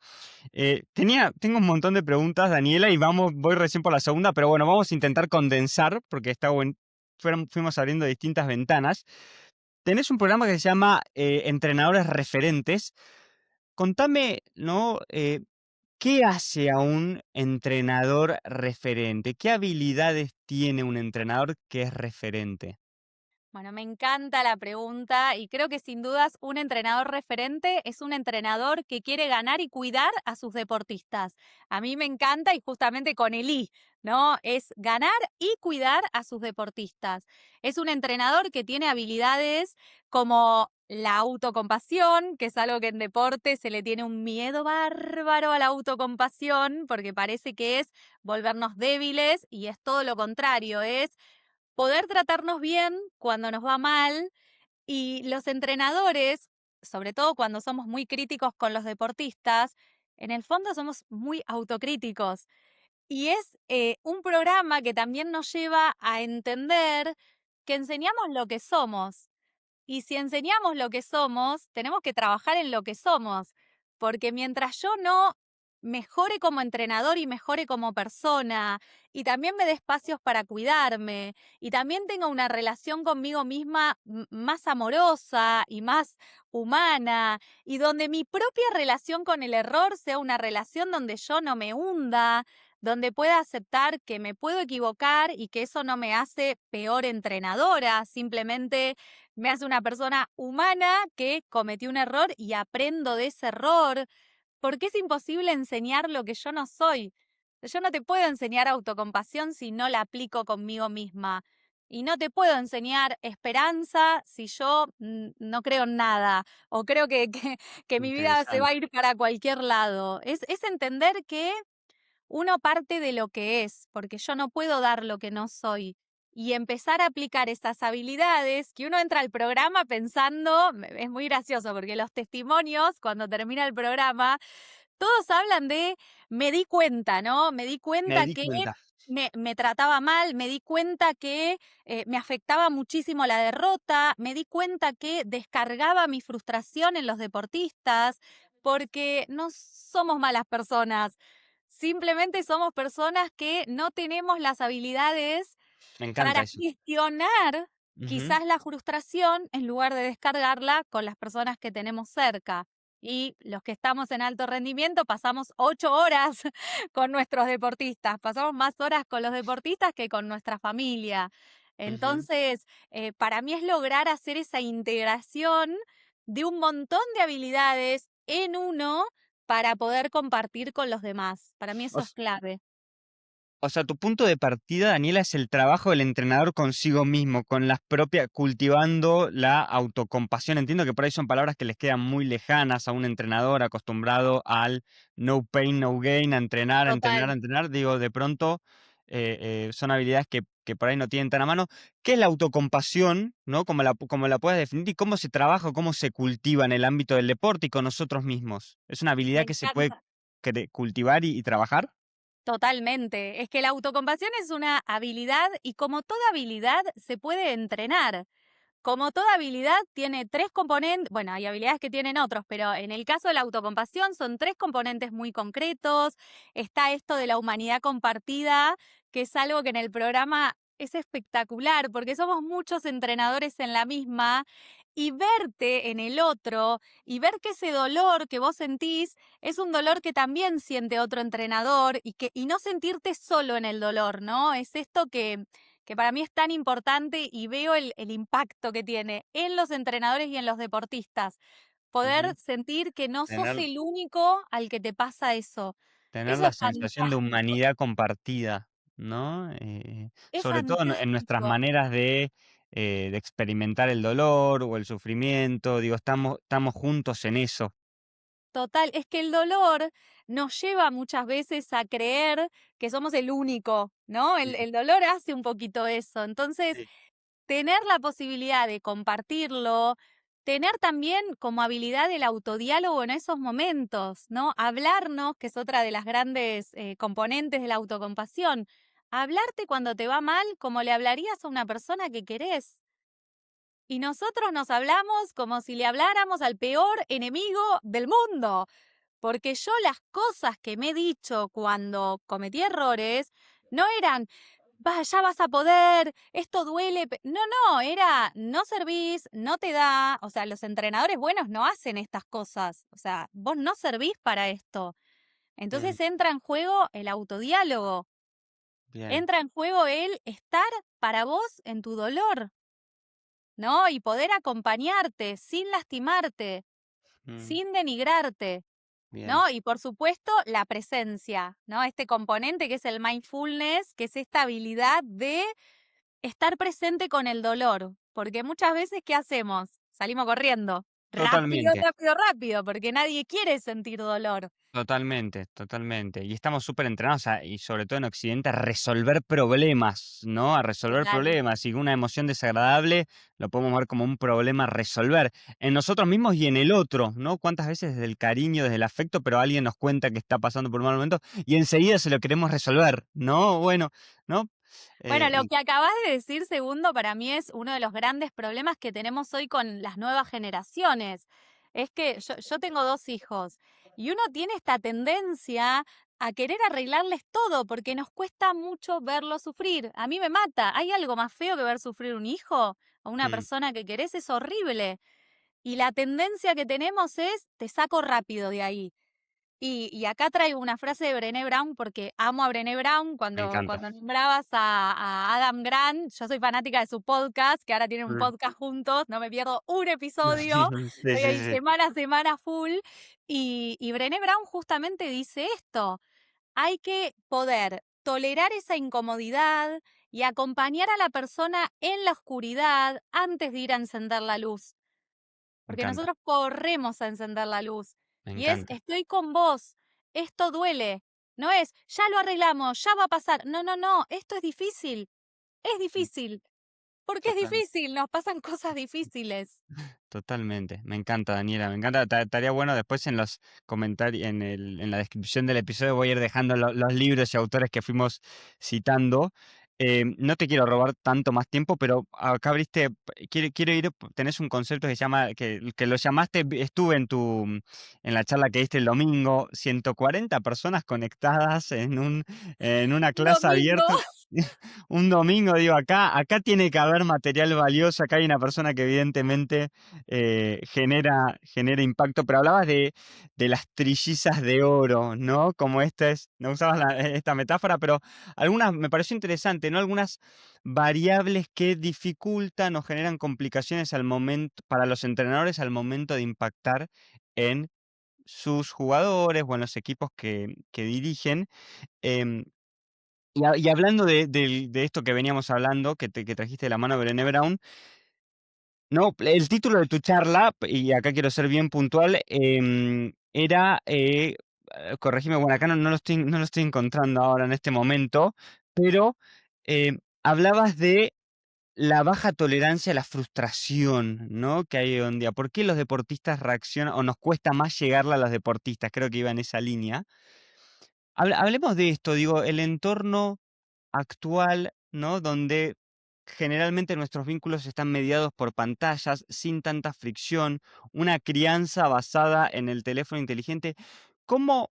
Speaker 1: Tengo un montón de preguntas, Daniela, y voy recién por la segunda, pero bueno, vamos a intentar condensar, porque está fuimos abriendo distintas ventanas. Tenés un programa que se llama Entrenadores Referentes. Contame, ¿no? ¿Qué hace a un entrenador referente? ¿Qué habilidades tiene un entrenador que es referente?
Speaker 2: Bueno, me encanta la pregunta y creo que sin dudas un entrenador referente es un entrenador que quiere ganar y cuidar a sus deportistas. A mí me encanta y justamente con el I, ¿no? Es ganar y cuidar a sus deportistas. Es un entrenador que tiene habilidades como la autocompasión, que es algo que en deporte se le tiene un miedo bárbaro a la autocompasión porque parece que es volvernos débiles y es todo lo contrario, es poder tratarnos bien cuando nos va mal y los entrenadores, sobre todo cuando somos muy críticos con los deportistas, en el fondo somos muy autocríticos. Y es un programa que también nos lleva a entender que enseñamos lo que somos. Y si enseñamos lo que somos, tenemos que trabajar en lo que somos, porque mientras yo no mejore como entrenador y mejore como persona, y también me dé espacios para cuidarme, y también tenga una relación conmigo misma más amorosa y más humana, y donde mi propia relación con el error sea una relación donde yo no me hunda, donde pueda aceptar que me puedo equivocar y que eso no me hace peor entrenadora, simplemente me hace una persona humana que cometió un error y aprendo de ese error, porque es imposible enseñar lo que yo no soy. Yo no te puedo enseñar autocompasión si no la aplico conmigo misma. Y no te puedo enseñar esperanza si yo no creo en nada o creo que mi vida se va a
Speaker 1: Interesante.
Speaker 2: ir para cualquier lado. Es entender que uno parte de lo que es, porque yo no puedo dar lo que no soy. Y empezar a aplicar esas habilidades que uno entra al programa pensando, es muy gracioso porque los testimonios, cuando termina el programa, todos hablan de me di cuenta, ¿no? Me di
Speaker 1: Me
Speaker 2: cuenta
Speaker 1: di
Speaker 2: que
Speaker 1: cuenta.
Speaker 2: me trataba mal, me di cuenta que me afectaba muchísimo la derrota, me di cuenta que descargaba mi frustración en los deportistas, porque no somos malas personas, simplemente somos personas que no tenemos las habilidades
Speaker 1: Me encanta
Speaker 2: para
Speaker 1: eso.
Speaker 2: gestionar
Speaker 1: Ujú,
Speaker 2: quizás la frustración en lugar de descargarla con las personas que tenemos cerca. Y los que estamos en alto rendimiento pasamos 8 horas con nuestros deportistas, pasamos más horas con los deportistas que con nuestra familia.
Speaker 1: ujú.
Speaker 2: Entonces, para mí es lograr hacer esa integración de un montón de habilidades en uno para poder compartir con los demás. Para mí
Speaker 1: O
Speaker 2: eso es clave.
Speaker 1: O sea, tu punto de partida, Daniela, es el trabajo del entrenador consigo mismo, con las propias, cultivando la autocompasión. Entiendo que por ahí son palabras que les quedan muy lejanas a un entrenador acostumbrado al no pain, no gain, a entrenar, a entrenar, a
Speaker 2: Total.
Speaker 1: entrenar. Digo, de pronto son habilidades que por ahí no tienen tan a mano. ¿Qué es la autocompasión? ¿No? Cómo la puedes definir y cómo se trabaja, cómo se cultiva en el ámbito del deporte y con nosotros mismos. ¿Es una
Speaker 2: Me
Speaker 1: habilidad que se puede
Speaker 2: encanta.
Speaker 1: cultivar y trabajar?
Speaker 2: Totalmente. Es que la autocompasión es una habilidad y como toda habilidad se puede entrenar. Como toda habilidad tiene tres componentes, bueno, hay habilidades que tienen otros, pero en el caso de la autocompasión son tres componentes muy concretos. Está esto de la humanidad compartida, que es algo que en el programa es espectacular, porque somos muchos entrenadores en la misma y verte en el otro y ver que ese dolor que vos sentís es un dolor que también siente otro entrenador y no sentirte solo en el dolor, ¿no? Es esto que para mí es tan importante y veo el impacto que tiene en los entrenadores y en los deportistas. Poder
Speaker 1: Ujú.
Speaker 2: sentir que no sos
Speaker 1: Tener
Speaker 2: el único al que te pasa eso.
Speaker 1: Tener
Speaker 2: Eso
Speaker 1: la
Speaker 2: es
Speaker 1: sensación de
Speaker 2: fantástico.
Speaker 1: humanidad compartida, ¿no?
Speaker 2: Es
Speaker 1: Sobre todo en nuestras
Speaker 2: fantástico.
Speaker 1: maneras de experimentar el dolor o el sufrimiento, digo, estamos juntos en eso.
Speaker 2: Total, es que el dolor nos lleva muchas veces a creer que somos el único, ¿no?
Speaker 1: Mm,
Speaker 2: El dolor hace un poquito eso. Entonces,
Speaker 1: sí,
Speaker 2: tener la posibilidad de compartirlo, tener también como habilidad el autodiálogo en esos momentos, ¿no? Hablarnos, que es otra de las grandes componentes de la autocompasión. Hablarte cuando te va mal como le hablarías a una persona que querés. Y nosotros nos hablamos como si le habláramos al peor enemigo del mundo. Porque yo las cosas que me he dicho cuando cometí errores no eran, "Va, ya vas a poder, esto duele". No, no, era, no servís, no te da. O sea, los entrenadores buenos no hacen estas cosas. O sea, vos no servís para esto.
Speaker 1: bien,
Speaker 2: Entonces entra en juego el autodiálogo,
Speaker 1: bien.
Speaker 2: entra en juego el estar para vos en tu dolor, ¿no? Y poder acompañarte sin lastimarte,
Speaker 1: Mm,
Speaker 2: sin denigrarte.
Speaker 1: bien.
Speaker 2: ¿No? Y por supuesto, la presencia, ¿no? Este componente que es el mindfulness, que es esta habilidad de estar presente con el dolor. Porque muchas veces, ¿qué hacemos? Salimos corriendo. Rápido,
Speaker 1: Totalmente.
Speaker 2: rápido, rápido, porque nadie quiere sentir dolor.
Speaker 1: Totalmente, totalmente. Y estamos súper entrenados, y sobre todo en Occidente, a resolver problemas, ¿no? A resolver
Speaker 2: Total.
Speaker 1: problemas. Y una emoción desagradable lo podemos ver como un problema a resolver en nosotros mismos y en el otro, ¿no? Cuántas veces desde el cariño, desde el afecto, pero alguien nos cuenta que está pasando por un mal momento y enseguida se lo queremos resolver, ¿no? Bueno, ¿no?
Speaker 2: Bueno, lo
Speaker 1: Y
Speaker 2: que acabas de decir, segundo, para mí es uno de los grandes problemas que tenemos hoy con las nuevas generaciones. Es que yo tengo 2 hijos y uno tiene esta tendencia a querer arreglarles todo porque nos cuesta mucho verlos sufrir. A mí me mata. ¿Hay algo más feo que ver sufrir un hijo o una
Speaker 1: mm,
Speaker 2: persona que querés? Es horrible. Y la tendencia que tenemos es, te saco rápido de ahí. Y acá traigo una frase de Brené Brown porque amo a Brené Brown.
Speaker 1: me encanta.
Speaker 2: Cuando nombrabas a Adam Grant, yo soy fanática de su podcast, que ahora tienen un
Speaker 1: Mm.
Speaker 2: podcast juntos, no me pierdo un
Speaker 1: Sí,
Speaker 2: episodio,
Speaker 1: sí,
Speaker 2: estoy
Speaker 1: sí,
Speaker 2: ahí
Speaker 1: sí.
Speaker 2: semana a semana full. Y Brené Brown justamente dice esto, hay que poder tolerar esa incomodidad y acompañar a la persona en la oscuridad antes de ir a encender la luz.
Speaker 1: Me
Speaker 2: Porque
Speaker 1: encanta,
Speaker 2: nosotros corremos a encender la luz.
Speaker 1: me
Speaker 2: Y es,
Speaker 1: encanta.
Speaker 2: estoy con vos, esto duele. No es, ya lo arreglamos, ya va a pasar. No, no, no, esto es
Speaker 1: Mm,
Speaker 2: difícil. Porque es
Speaker 1: total.
Speaker 2: difícil, nos pasan cosas difíciles.
Speaker 1: Totalmente, me encanta, Daniela, me encanta. Estaría bueno después en los comentarios, en la descripción del episodio voy a ir dejando los libros y autores que fuimos citando. No te quiero robar tanto más tiempo, pero acá abriste, quiero ir, tenés un concepto que se llama, que lo llamaste, estuve en la charla que diste el domingo, 140 personas conectadas en una clase
Speaker 2: Domingo.
Speaker 1: abierta. Un domingo, digo, acá tiene que haber material valioso, acá hay una persona que evidentemente genera impacto, pero hablabas de las trillizas de oro, ¿no? Como no usabas esta metáfora, pero algunas, me pareció interesante, ¿no? Algunas variables que dificultan o generan complicaciones al momento, para los entrenadores al momento de impactar en sus jugadores o en los equipos que dirigen. Em, y hablando de esto que veníamos hablando, que trajiste de la mano de Brené Brown, no, el título de tu charla, y acá quiero ser bien puntual, era, corregime, bueno, acá no lo estoy encontrando ahora en este momento, pero hablabas de la baja tolerancia a la frustración, ¿no? Que hay hoy en día. ¿Por qué los deportistas reaccionan o nos cuesta más llegarle a los deportistas? Creo que iba en esa línea. Hablemos de esto, digo, el entorno actual, ¿no? Donde generalmente nuestros vínculos están mediados por pantallas, sin tanta fricción, una crianza basada en el teléfono inteligente. ¿Cómo,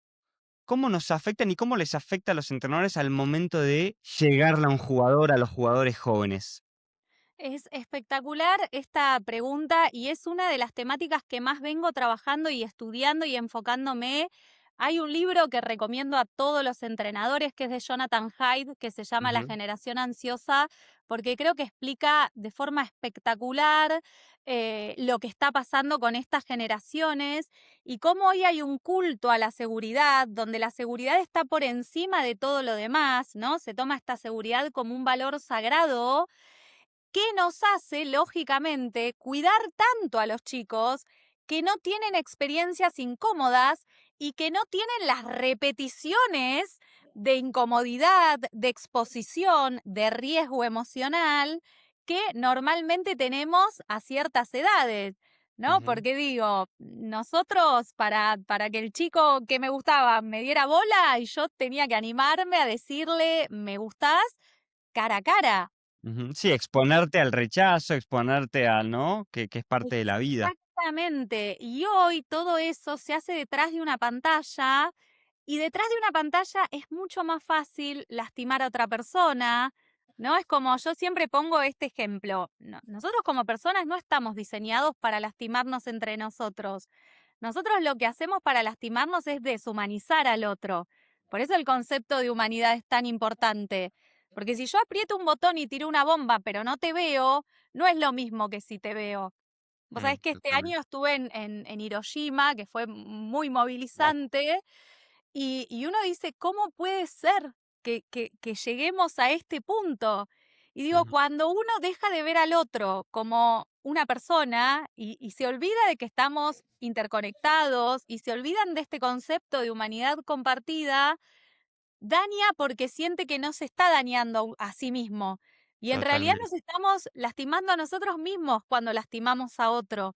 Speaker 1: cómo nos afectan y cómo les afecta a los entrenadores al momento de llegarle a un jugador, a los jugadores jóvenes?
Speaker 2: Es espectacular esta pregunta y es una de las temáticas que más vengo trabajando y estudiando y enfocándome. Hay un libro que recomiendo a todos los entrenadores que es de Jonathan Haidt, que se llama La
Speaker 1: Ujú,
Speaker 2: generación ansiosa, porque creo que explica de forma espectacular lo que está pasando con estas generaciones y cómo hoy hay un culto a la seguridad, donde la seguridad está por encima de todo lo demás, ¿no? Se toma esta seguridad como un valor sagrado que nos hace, lógicamente, cuidar tanto a los chicos que no tienen experiencias incómodas y que no tienen las repeticiones de incomodidad, de exposición, de riesgo emocional que normalmente tenemos a ciertas edades, ¿no?
Speaker 1: Ujú,
Speaker 2: Porque digo, nosotros para que el chico que me gustaba me diera bola y yo tenía que animarme a decirle, me gustás, cara a cara.
Speaker 1: ujú. Sí, exponerte al rechazo, exponerte a, ¿no? Que es parte de la vida.
Speaker 2: Exactamente. Y hoy todo eso se hace detrás de una pantalla y detrás de una pantalla es mucho más fácil lastimar a otra persona, ¿no? Es como yo siempre pongo este ejemplo. Nosotros como personas no estamos diseñados para lastimarnos entre nosotros. Nosotros lo que hacemos para lastimarnos es deshumanizar al otro. Por eso el concepto de humanidad es tan importante. Porque si yo aprieto un botón y tiro una bomba, pero no te veo, no es lo mismo que si te veo. Vos sabés que este
Speaker 1: Totalmente.
Speaker 2: año estuve en Hiroshima, que fue muy
Speaker 1: Wow.
Speaker 2: movilizante, y uno dice, ¿cómo puede ser que lleguemos a este punto? Y digo,
Speaker 1: Ujú,
Speaker 2: cuando uno deja de ver al otro como una persona y se olvida de que estamos interconectados y se olvidan de este concepto de humanidad compartida, daña porque siente que no se está dañando a sí mismo. Y en realidad
Speaker 1: totalmente.
Speaker 2: nos estamos lastimando a nosotros mismos cuando lastimamos a otro.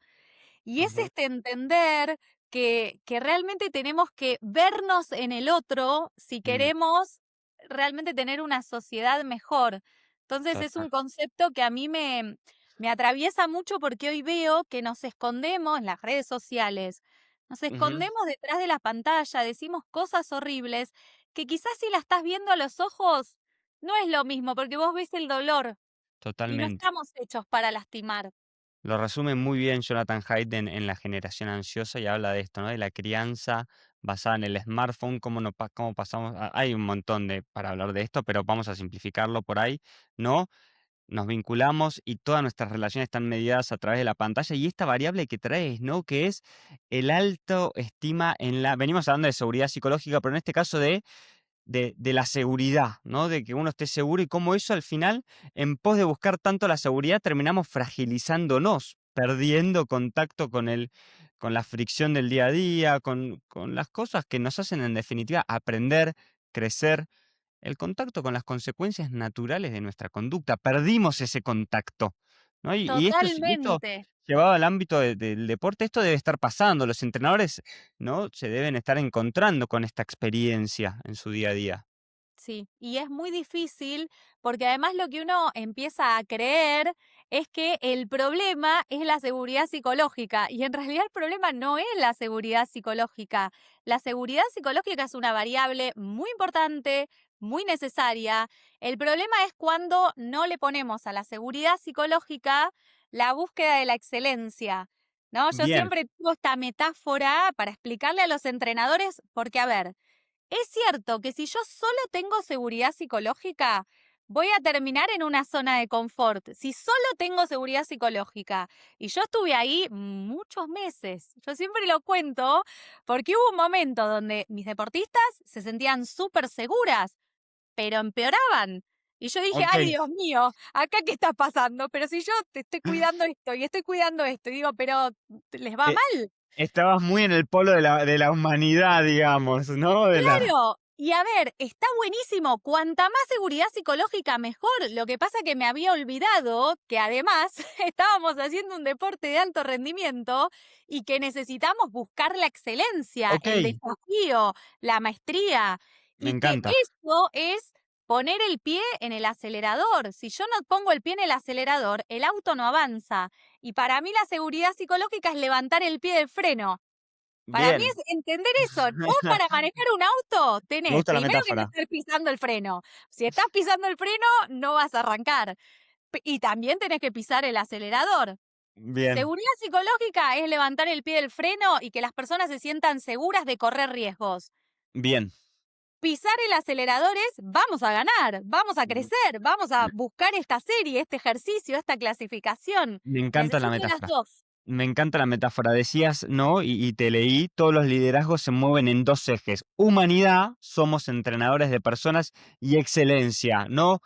Speaker 2: Y es
Speaker 1: Ujú,
Speaker 2: este entender que realmente tenemos que vernos en el otro si
Speaker 1: mm,
Speaker 2: queremos realmente tener una sociedad mejor. Entonces es
Speaker 1: total.
Speaker 2: un concepto que a mí me atraviesa mucho porque hoy veo que nos escondemos en las redes sociales, nos
Speaker 1: Ujú,
Speaker 2: escondemos detrás de la pantalla, decimos cosas horribles que quizás si la estás viendo a los ojos no es lo mismo porque vos ves el dolor y no
Speaker 1: totalmente.
Speaker 2: estamos hechos para lastimar.
Speaker 1: Lo resume muy bien Jonathan Haidt en La generación ansiosa y habla de esto, ¿no? De la crianza basada en el smartphone, cómo pasamos. Hay un montón para hablar de esto, pero vamos a simplificarlo por ahí, ¿no? Nos vinculamos y todas nuestras relaciones están mediadas a través de la pantalla y esta variable que traes, ¿no? Que es el alto estima en la. Venimos hablando de seguridad psicológica, pero en este caso de la seguridad, ¿no? De que uno esté seguro y cómo eso al final, en pos de buscar tanto la seguridad, terminamos fragilizándonos, perdiendo contacto con la fricción del día a día, con las cosas que nos hacen en definitiva aprender, crecer, el contacto con las consecuencias naturales de nuestra conducta. Perdimos ese contacto, ¿no? Y esto
Speaker 2: Totalmente.
Speaker 1: llevado al ámbito del deporte, esto debe estar pasando. Los entrenadores, ¿no? Se deben estar encontrando con esta experiencia en su día a día.
Speaker 2: Sí, y es muy difícil porque además lo que uno empieza a creer es que el problema es la seguridad psicológica y en realidad el problema no es la seguridad psicológica. La seguridad psicológica es una variable muy importante, muy necesaria. El problema es cuando no le ponemos a la seguridad psicológica la búsqueda de la excelencia. ¿No? Yo
Speaker 1: Bien,
Speaker 2: siempre tengo esta metáfora para explicarle a los entrenadores, porque a ver, es cierto que si yo solo tengo seguridad psicológica, voy a terminar en una zona de confort. Si solo tengo seguridad psicológica, y yo estuve ahí muchos meses, yo siempre lo cuento, porque hubo un momento donde mis deportistas se sentían súper seguras, pero empeoraban. Y yo dije, ay
Speaker 1: okey.
Speaker 2: Dios mío, ¿acá qué está pasando? Pero si yo te estoy cuidando esto y estoy cuidando esto, y digo, pero les va
Speaker 1: E
Speaker 2: mal.
Speaker 1: estabas muy en el polo de la humanidad, digamos, ¿no? De la
Speaker 2: Claro, y a ver, está buenísimo, cuanta más seguridad psicológica mejor. Lo que pasa que me había olvidado que además estábamos haciendo un deporte de alto rendimiento y que necesitamos buscar la excelencia, el
Speaker 1: okey,
Speaker 2: desafío, la maestría,
Speaker 1: me
Speaker 2: y que
Speaker 1: encanta.
Speaker 2: eso es poner el pie en el acelerador. Si yo no pongo el pie en el acelerador, el auto no avanza. Y para mí la seguridad psicológica es levantar el pie del freno. Para mí
Speaker 1: Bien.
Speaker 2: es entender eso. Vos para manejar un auto
Speaker 1: Me
Speaker 2: tenés
Speaker 1: gusta la
Speaker 2: primero que no
Speaker 1: metáfora.
Speaker 2: estar pisando el freno. Si estás pisando el freno, no vas a arrancar. Y también tenés que pisar el acelerador.
Speaker 1: Bien,
Speaker 2: Seguridad psicológica es levantar el pie del freno y que las personas se sientan seguras de correr riesgos.
Speaker 1: bien.
Speaker 2: Pisar el acelerador es vamos a ganar, vamos a
Speaker 1: Mm,
Speaker 2: crecer, vamos a buscar esta serie, este ejercicio, esta clasificación.
Speaker 1: me encanta la
Speaker 2: Necesito las
Speaker 1: metáfora.
Speaker 2: dos.
Speaker 1: Me encanta la metáfora. Decías, ¿no? Y te leí, todos los liderazgos se mueven en dos ejes. Humanidad, somos entrenadores de personas, y excelencia, ¿no?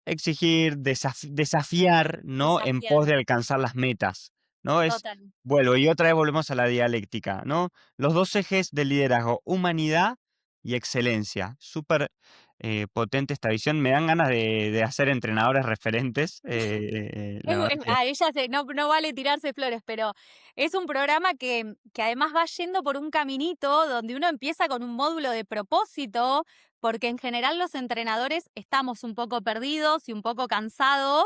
Speaker 1: Exigir, desafiar, ¿no? En
Speaker 2: Desafiar.
Speaker 1: pos de alcanzar las metas, ¿no?
Speaker 2: Total.
Speaker 1: Vuelvo, y otra vez volvemos a la dialéctica, ¿no? Los dos ejes del liderazgo, humanidad y excelencia. Súper potente esta visión. Me dan ganas de hacer entrenadores referentes. La verdad que
Speaker 2: A ella no vale tirarse flores, pero es un programa que además va yendo por un caminito donde uno empieza con un módulo de propósito, porque en general los entrenadores estamos un poco perdidos y un poco cansados,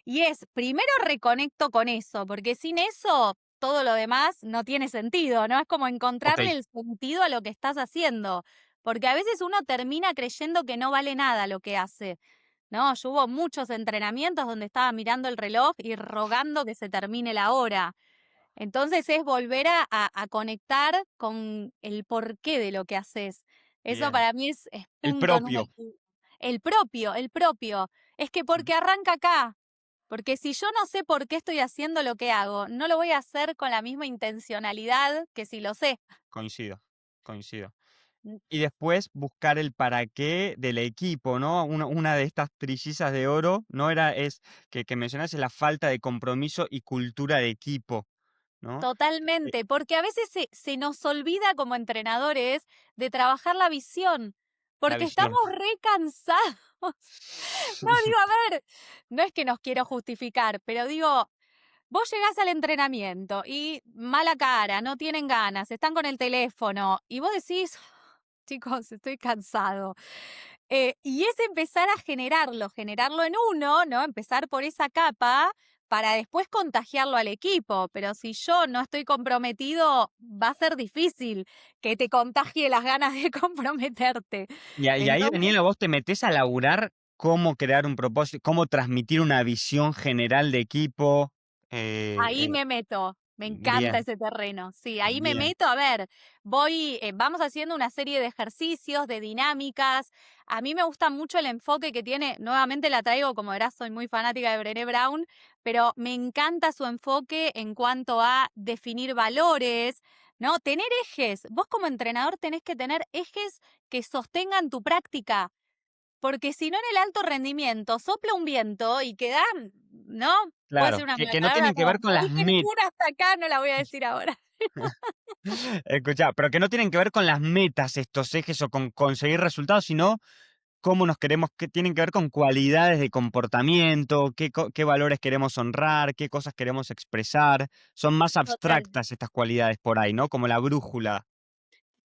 Speaker 2: y es primero reconecto con eso, porque sin eso todo lo demás no tiene sentido, ¿no? Es como
Speaker 1: ok,
Speaker 2: encontrarle el sentido a lo que estás haciendo, porque a veces uno termina creyendo que no vale nada lo que hace. No, yo hubo muchos entrenamientos donde estaba mirando el reloj y rogando que se termine la hora. Entonces es volver a conectar con el porqué de lo que haces. Eso
Speaker 1: bien.
Speaker 2: para mí es
Speaker 1: El
Speaker 2: punto número
Speaker 1: propio.
Speaker 2: uno. El propio. Es que porque arranca acá. Porque si yo no sé por qué estoy haciendo lo que hago, no lo voy a hacer con la misma intencionalidad que si lo sé.
Speaker 1: Coincido, coincido.
Speaker 2: Mm,
Speaker 1: Y después buscar el para qué del equipo, ¿no? Una de estas trillizas de oro, ¿no? Que mencionas, es la falta de compromiso y cultura de equipo, ¿no? Eh,
Speaker 2: Totalmente, porque a veces se nos olvida como entrenadores de trabajar la visión,
Speaker 1: la
Speaker 2: porque estamos
Speaker 1: visión.
Speaker 2: re cansados. No, digo, a ver, no es que nos quiero justificar, pero digo, vos llegás al entrenamiento y mala cara, no tienen ganas, están con el teléfono y vos decís, chicos, estoy cansado. Y es empezar a generarlo en uno, ¿no? Empezar por esa capa para después contagiarlo al equipo. Pero si yo no estoy comprometido, va a ser difícil que te contagie las ganas de comprometerte.
Speaker 1: Y ahí,
Speaker 2: Entonces,
Speaker 1: Daniela, vos te metés a laburar cómo crear un propósito, cómo transmitir una visión general de equipo.
Speaker 2: ahí me meto. Me encanta
Speaker 1: Bien,
Speaker 2: ese terreno. Sí, ahí me
Speaker 1: bien.
Speaker 2: meto. A ver, vamos haciendo una serie de ejercicios, de dinámicas. A mí me gusta mucho el enfoque que tiene. Nuevamente la traigo, como verás, soy muy fanática de Brené Brown, pero me encanta su enfoque en cuanto a definir valores, ¿no? Tener ejes. Vos como entrenador tenés que tener ejes que sostengan tu práctica. Porque si no, en el alto rendimiento sopla un viento y queda, ¿no? Puede ser
Speaker 1: Claro,
Speaker 2: una
Speaker 1: que no
Speaker 2: palabra
Speaker 1: tienen que ver con
Speaker 2: no
Speaker 1: las
Speaker 2: dije
Speaker 1: metas.
Speaker 2: ninguna hasta acá, no la voy a decir ahora.
Speaker 1: Escucha, pero que no tienen que ver con las metas estos ejes o con conseguir resultados, sino cómo nos queremos, que tienen que ver con cualidades de comportamiento, qué valores queremos honrar, qué cosas queremos expresar. Son más
Speaker 2: Total.
Speaker 1: abstractas estas cualidades por ahí, ¿no? Como la brújula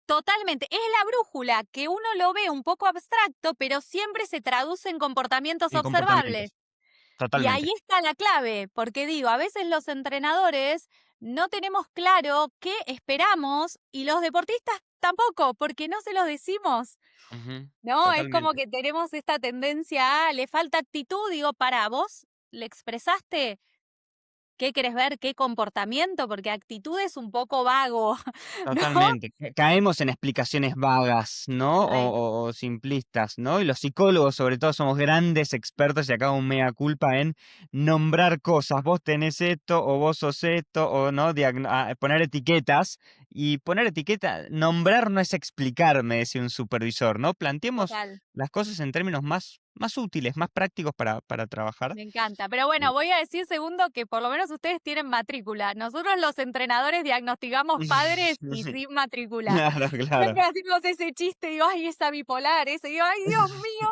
Speaker 2: Totalmente. Es la brújula que uno lo ve un poco abstracto, pero siempre se traduce en comportamientos
Speaker 1: en
Speaker 2: observables.
Speaker 1: comportamientos.
Speaker 2: Y
Speaker 1: Totalmente.
Speaker 2: ahí está la clave, porque digo, a veces los entrenadores no tenemos claro qué esperamos y los deportistas tampoco, porque no se los decimos.
Speaker 1: Ujú,
Speaker 2: No, es como
Speaker 1: totalmente.
Speaker 2: que tenemos esta tendencia a, le falta actitud, digo, para vos, ¿le expresaste qué querés ver, qué comportamiento? Porque actitud es un poco vago, ¿no?
Speaker 1: Totalmente. Caemos en explicaciones vagas, ¿no?
Speaker 2: Re,
Speaker 1: O simplistas, ¿no? Y los psicólogos, sobre todo, somos grandes expertos y acá un mea culpa en nombrar cosas. Vos tenés esto, o vos sos esto, o no, poner etiquetas. Y poner etiqueta, nombrar no es explicar, me decía un supervisor, ¿no? Planteemos
Speaker 2: total.
Speaker 1: las cosas en términos más útiles, más prácticos para trabajar.
Speaker 2: Me encanta. Pero bueno, voy a decir segundo que por lo menos ustedes tienen matrícula. Nosotros los entrenadores diagnosticamos padres y sin matrícula.
Speaker 1: Claro, claro.
Speaker 2: Siempre hacemos ese chiste, digo, ay, esa bipolar, ese, digo, ay, Dios mío.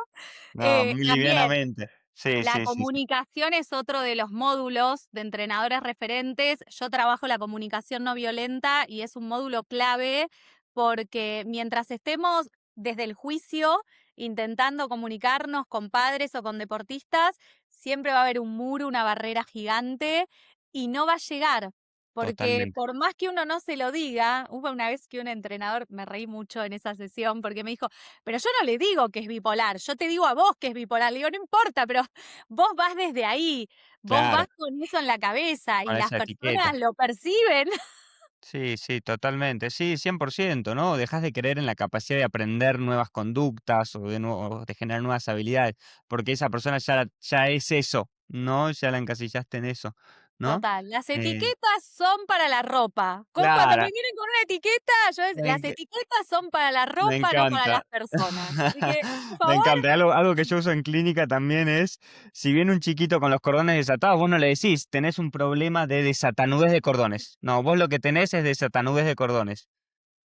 Speaker 1: No, muy
Speaker 2: También,
Speaker 1: livianamente. Sí,
Speaker 2: la
Speaker 1: sí, sí, sí.
Speaker 2: comunicación es otro de los módulos de entrenadores referentes. Yo trabajo la comunicación no violenta y es un módulo clave porque mientras estemos desde el juicio intentando comunicarnos con padres o con deportistas, siempre va a haber un muro, una barrera gigante y no va a llegar. Porque
Speaker 1: Totalmente.
Speaker 2: por más que uno no se lo diga, hubo una vez que un entrenador, me reí mucho en esa sesión porque me dijo, pero yo no le digo que es bipolar, yo te digo a vos que es bipolar. Le digo, no importa, pero vos vas desde ahí, vos
Speaker 1: Claro,
Speaker 2: vas con eso en la cabeza y
Speaker 1: con
Speaker 2: las
Speaker 1: esa etiqueta.
Speaker 2: personas lo perciben.
Speaker 1: Sí, sí, totalmente. Sí, 100%, ¿no? Dejas de creer en la capacidad de aprender nuevas conductas o de generar nuevas habilidades, porque esa persona ya es eso, ¿no? Ya la encasillaste en eso, ¿no?
Speaker 2: Total. Las
Speaker 1: Eh,
Speaker 2: etiquetas son para la ropa. Cuando me
Speaker 1: claro,
Speaker 2: vienen con una etiqueta,
Speaker 1: me
Speaker 2: las
Speaker 1: enc
Speaker 2: etiquetas son para la
Speaker 1: me
Speaker 2: ropa, no para las
Speaker 1: encanta.
Speaker 2: personas. Así que, por
Speaker 1: Me
Speaker 2: favor,
Speaker 1: encanta. Algo que yo uso en clínica también es, si viene un chiquito con los cordones desatados, vos no le decís: "Tenés un problema de desatanudez de cordones". No, vos lo que tenés es desatanudez de cordones.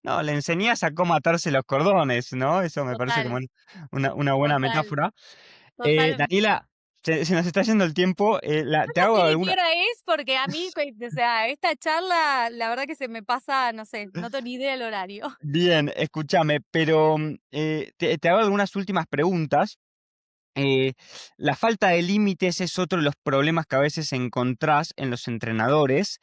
Speaker 1: No, le enseñás a cómo atarse los cordones, ¿no? Eso me parece como
Speaker 2: total,
Speaker 1: una buena
Speaker 2: total,
Speaker 1: metáfora.
Speaker 2: total.
Speaker 1: Daniela, se nos está yendo el tiempo,
Speaker 2: Yo
Speaker 1: te
Speaker 2: no
Speaker 1: hago
Speaker 2: sé ni qué
Speaker 1: alguna.
Speaker 2: hora es porque a mí, o sea, esta charla, la verdad que se me pasa, no sé, no tengo ni idea del horario.
Speaker 1: Bien, escúchame, pero, te hago algunas últimas preguntas. Eh, la falta de límites es otro de los problemas que a veces encontrás en los entrenadores.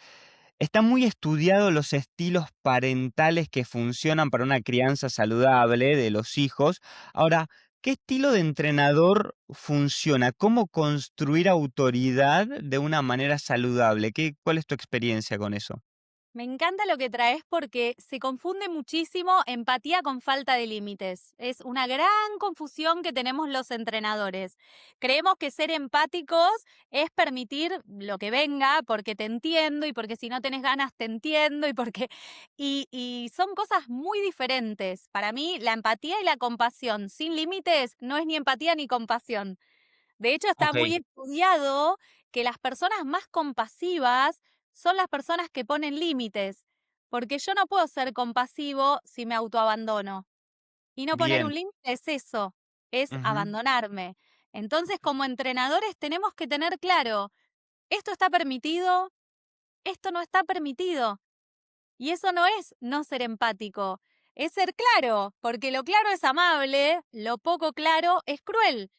Speaker 1: Está muy estudiado los estilos parentales que funcionan para una crianza saludable de los hijos. Ahora, ¿qué estilo de entrenador funciona? ¿Cómo construir autoridad de una manera saludable? ¿Cuál es tu experiencia con eso?
Speaker 2: Me encanta lo que traes porque se confunde muchísimo empatía con falta de límites. Es una gran confusión que tenemos los entrenadores. Creemos que ser empáticos es permitir lo que venga porque te entiendo y porque si no tenés ganas te entiendo y son cosas muy diferentes. Para mí la empatía y la compasión sin límites no es ni empatía ni compasión. De hecho, está
Speaker 1: Ok,
Speaker 2: muy estudiado que las personas más compasivas son las personas que ponen límites, porque yo no puedo ser compasivo si me autoabandono. Y no poner
Speaker 1: bien.
Speaker 2: un límite es eso, es
Speaker 1: Ujú,
Speaker 2: abandonarme. Entonces, como entrenadores tenemos que tener claro, esto está permitido, esto no está permitido. Y eso no es no ser empático, es ser claro, porque lo claro es amable, lo poco claro es cruel.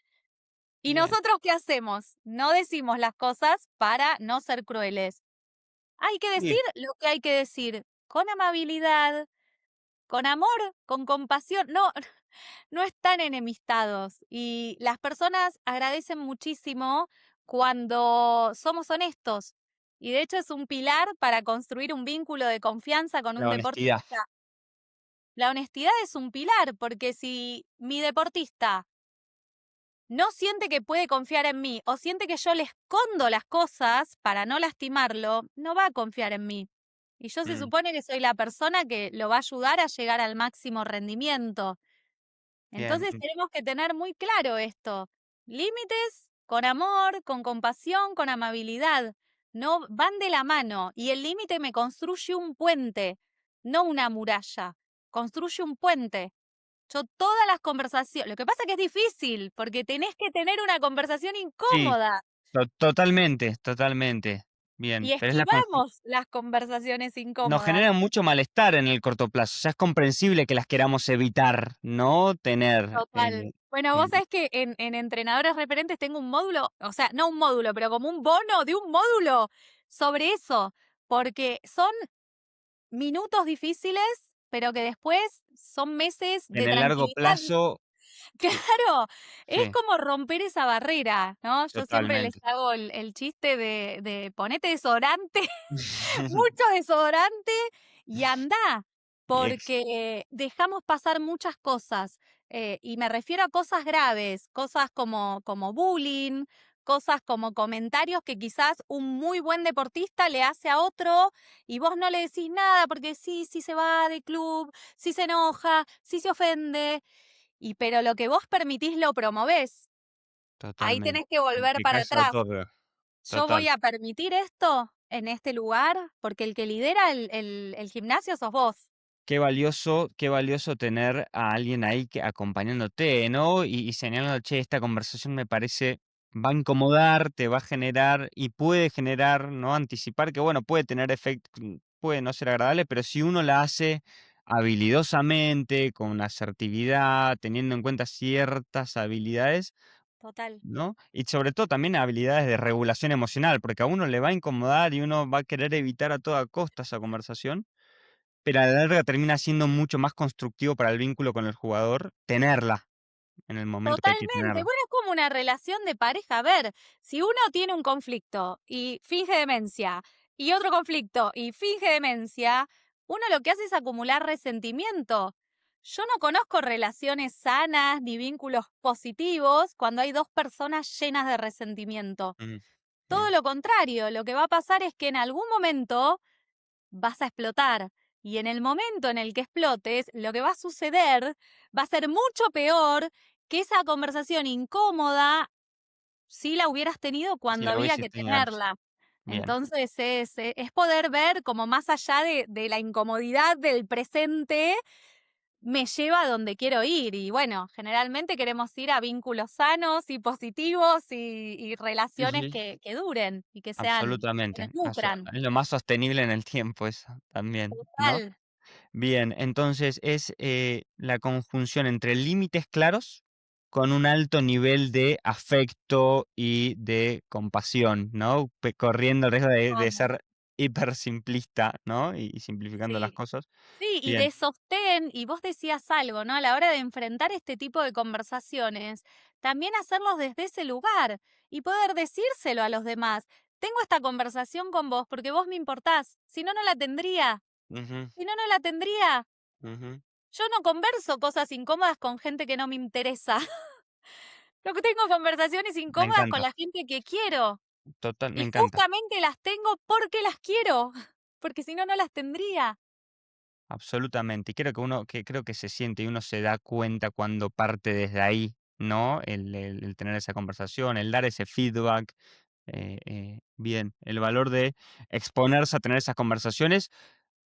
Speaker 2: ¿Y
Speaker 1: bien,
Speaker 2: nosotros qué hacemos? No decimos las cosas para no ser crueles. Hay que decir
Speaker 1: sí,
Speaker 2: lo que hay que decir, con amabilidad, con amor, con compasión. No, no están enemistados. Y las personas agradecen muchísimo cuando somos honestos. Y de hecho es un pilar para construir un vínculo de confianza con un
Speaker 1: la honestidad.
Speaker 2: deportista. La honestidad es un pilar, porque si mi deportista no siente que puede confiar en mí o siente que yo le escondo las cosas para no lastimarlo, no va a confiar en mí. Y yo se
Speaker 1: Mm,
Speaker 2: supone que soy la persona que lo va a ayudar a llegar al máximo rendimiento.
Speaker 1: bien,
Speaker 2: Entonces tenemos que tener muy claro esto. Límites con amor, con compasión, con amabilidad. No van de la mano y el límite me construye un puente, no una muralla. Construye un puente. Yo todas las conversaciones, lo que pasa que es difícil, porque tenés que tener una conversación
Speaker 1: sí.
Speaker 2: incómoda
Speaker 1: Totalmente, totalmente. Bien,
Speaker 2: y
Speaker 1: pero es
Speaker 2: esquivamos las conversaciones
Speaker 1: nos
Speaker 2: incómodas.
Speaker 1: generan mucho malestar en el corto plazo. O sea, es comprensible que las queramos evitar, no tener,
Speaker 2: Total. Bueno, vos sabés que en Entrenadores Referentes tengo un módulo, o sea, no un módulo, pero como un bono de un módulo sobre eso, porque son minutos difíciles, pero que después son meses
Speaker 1: en
Speaker 2: de
Speaker 1: el largo
Speaker 2: tranquilidad.
Speaker 1: plazo,
Speaker 2: Claro, es
Speaker 1: sí,
Speaker 2: como romper esa barrera, ¿no? Yo siempre les
Speaker 1: totalmente.
Speaker 2: hago el chiste de ponete desodorante, mucho desodorante y andá,
Speaker 1: Ex
Speaker 2: porque dejamos pasar muchas cosas. Y me refiero a cosas graves, cosas como bullying, cosas como comentarios que quizás un muy buen deportista le hace a otro y vos no le decís nada porque sí se va de club, sí se enoja, sí se ofende. Pero lo que vos permitís lo promovés. Ahí
Speaker 1: totalmente.
Speaker 2: tenés que
Speaker 1: El
Speaker 2: volver
Speaker 1: que
Speaker 2: para
Speaker 1: calla
Speaker 2: atrás.
Speaker 1: otorga,
Speaker 2: Yo
Speaker 1: total.
Speaker 2: voy a permitir esto en este lugar porque el que lidera el gimnasio sos vos.
Speaker 1: Qué valioso tener a alguien ahí que acompañándote, ¿no? Y señalando: "Che, esta conversación me parece va a incomodar, te va a generar", y puede generar, ¿no? Anticipar que, bueno, puede tener efecto, puede no ser agradable, pero si uno la hace habilidosamente, con asertividad, teniendo en cuenta ciertas habilidades,
Speaker 2: Total.
Speaker 1: ¿no? Y sobre todo también habilidades de regulación emocional, porque a uno le va a incomodar y uno va a querer evitar a toda costa esa conversación, pero a la larga termina siendo mucho más constructivo para el vínculo con el jugador tenerla en el momento que hay que
Speaker 2: Totalmente.
Speaker 1: tenerla.
Speaker 2: Bueno, es como una relación de pareja. A ver, si uno tiene un conflicto y finge demencia y otro conflicto y finge demencia, uno lo que hace es acumular resentimiento. Yo no conozco relaciones sanas ni vínculos positivos cuando hay dos personas llenas de resentimiento.
Speaker 1: Mm.
Speaker 2: Todo
Speaker 1: bien.
Speaker 2: lo contrario, lo que va a pasar es que en algún momento vas a explotar. Y en el momento en el que explotes, lo que va a suceder va a ser mucho peor que esa conversación incómoda si la hubieras tenido
Speaker 1: Si
Speaker 2: cuando
Speaker 1: la
Speaker 2: había
Speaker 1: hubiese
Speaker 2: que
Speaker 1: tenido antes.
Speaker 2: tenerla.
Speaker 1: Bien.
Speaker 2: Entonces es poder ver como más allá de la incomodidad del presente, me lleva a donde quiero ir. Y bueno, generalmente queremos ir a vínculos sanos y positivos y
Speaker 1: Sí,
Speaker 2: relaciones
Speaker 1: sí,
Speaker 2: que duren y que nos
Speaker 1: absolutamente.
Speaker 2: nutran.
Speaker 1: Es lo más sostenible en el tiempo eso también, ¿no?
Speaker 2: Total,
Speaker 1: Bien, entonces es la conjunción entre límites claros con un alto nivel de afecto y de compasión, ¿no? Corriendo el riesgo de
Speaker 2: amo,
Speaker 1: ser hipersimplista, ¿no? Y simplificando las
Speaker 2: sí.
Speaker 1: cosas.
Speaker 2: Sí, y
Speaker 1: Bien.
Speaker 2: de sostén, y vos decías algo, ¿no? A la hora de enfrentar este tipo de conversaciones, también hacerlos desde ese lugar y poder decírselo a los demás. Tengo esta conversación con vos porque vos me importás. Si no, no la tendría.
Speaker 1: Ujú,
Speaker 2: Si no, no la tendría.
Speaker 1: ujú.
Speaker 2: Yo no converso cosas incómodas con gente que no me interesa. Yo tengo conversaciones
Speaker 1: Me
Speaker 2: incómodas con
Speaker 1: encanta.
Speaker 2: la gente que quiero.
Speaker 1: Me
Speaker 2: Y
Speaker 1: encanta.
Speaker 2: justamente las tengo porque las quiero. Porque si no, no las tendría.
Speaker 1: Absolutamente. Y creo que se siente y uno se da cuenta cuando parte desde ahí, ¿no? El tener esa conversación, el dar ese feedback. Bien, el valor de exponerse a tener esas conversaciones,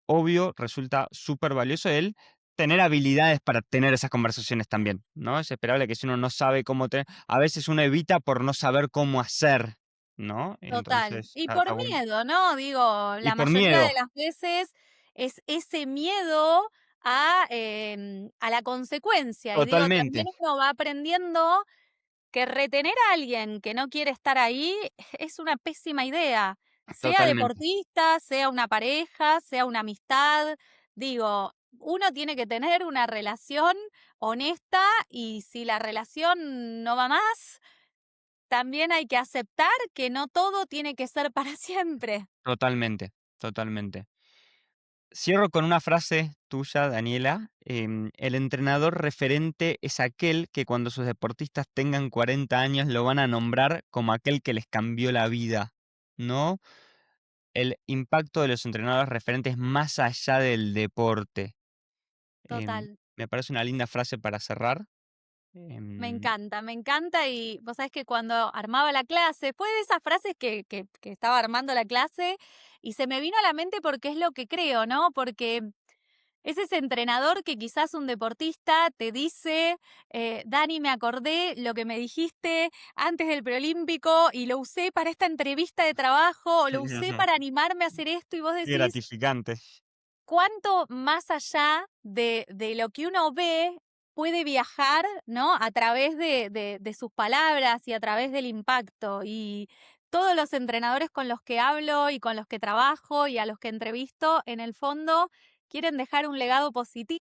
Speaker 1: obvio, resulta súper valioso el tener habilidades para tener esas conversaciones también, ¿no? Es esperable que si uno no sabe cómo tener, a veces uno evita por no saber cómo hacer, ¿no?
Speaker 2: Total.
Speaker 1: Entonces,
Speaker 2: Y por
Speaker 1: está bueno.
Speaker 2: miedo, ¿no? Digo,
Speaker 1: Y
Speaker 2: la
Speaker 1: por
Speaker 2: mayoría de
Speaker 1: miedo,
Speaker 2: las veces es ese miedo a la consecuencia. Y digo, también
Speaker 1: totalmente,
Speaker 2: uno va aprendiendo que retener a alguien que no quiere estar ahí es una pésima idea. Sea
Speaker 1: totalmente,
Speaker 2: deportista, sea una pareja, sea una amistad. Digo, uno tiene que tener una relación honesta y si la relación no va más, también hay que aceptar que no todo tiene que ser para siempre.
Speaker 1: totalmente, totalmente. Cierro con una frase tuya, Daniela. El entrenador referente es aquel que cuando sus deportistas tengan 40 años lo van a nombrar como aquel que les cambió la vida, ¿no? El impacto de los entrenadores referentes más allá del deporte.
Speaker 2: Total.
Speaker 1: Me parece una linda frase para cerrar. Em,
Speaker 2: Me encanta y vos sabés que cuando armaba la clase, fue de esas frases que estaba armando la clase y se me vino a la mente porque es lo que creo, ¿no? Porque es ese entrenador que quizás un deportista te dice, Dani, me acordé lo que me dijiste antes del preolímpico y lo usé para esta entrevista de trabajo, o lo usé para animarme a hacer esto y vos
Speaker 1: qué
Speaker 2: decís,
Speaker 1: gratificante.
Speaker 2: cuánto más allá de lo que uno ve puede viajar, ¿no? A través de sus palabras y a través del impacto. Y todos los entrenadores con los que hablo y con los que trabajo y a los que entrevisto, en el fondo, quieren dejar un legado positivo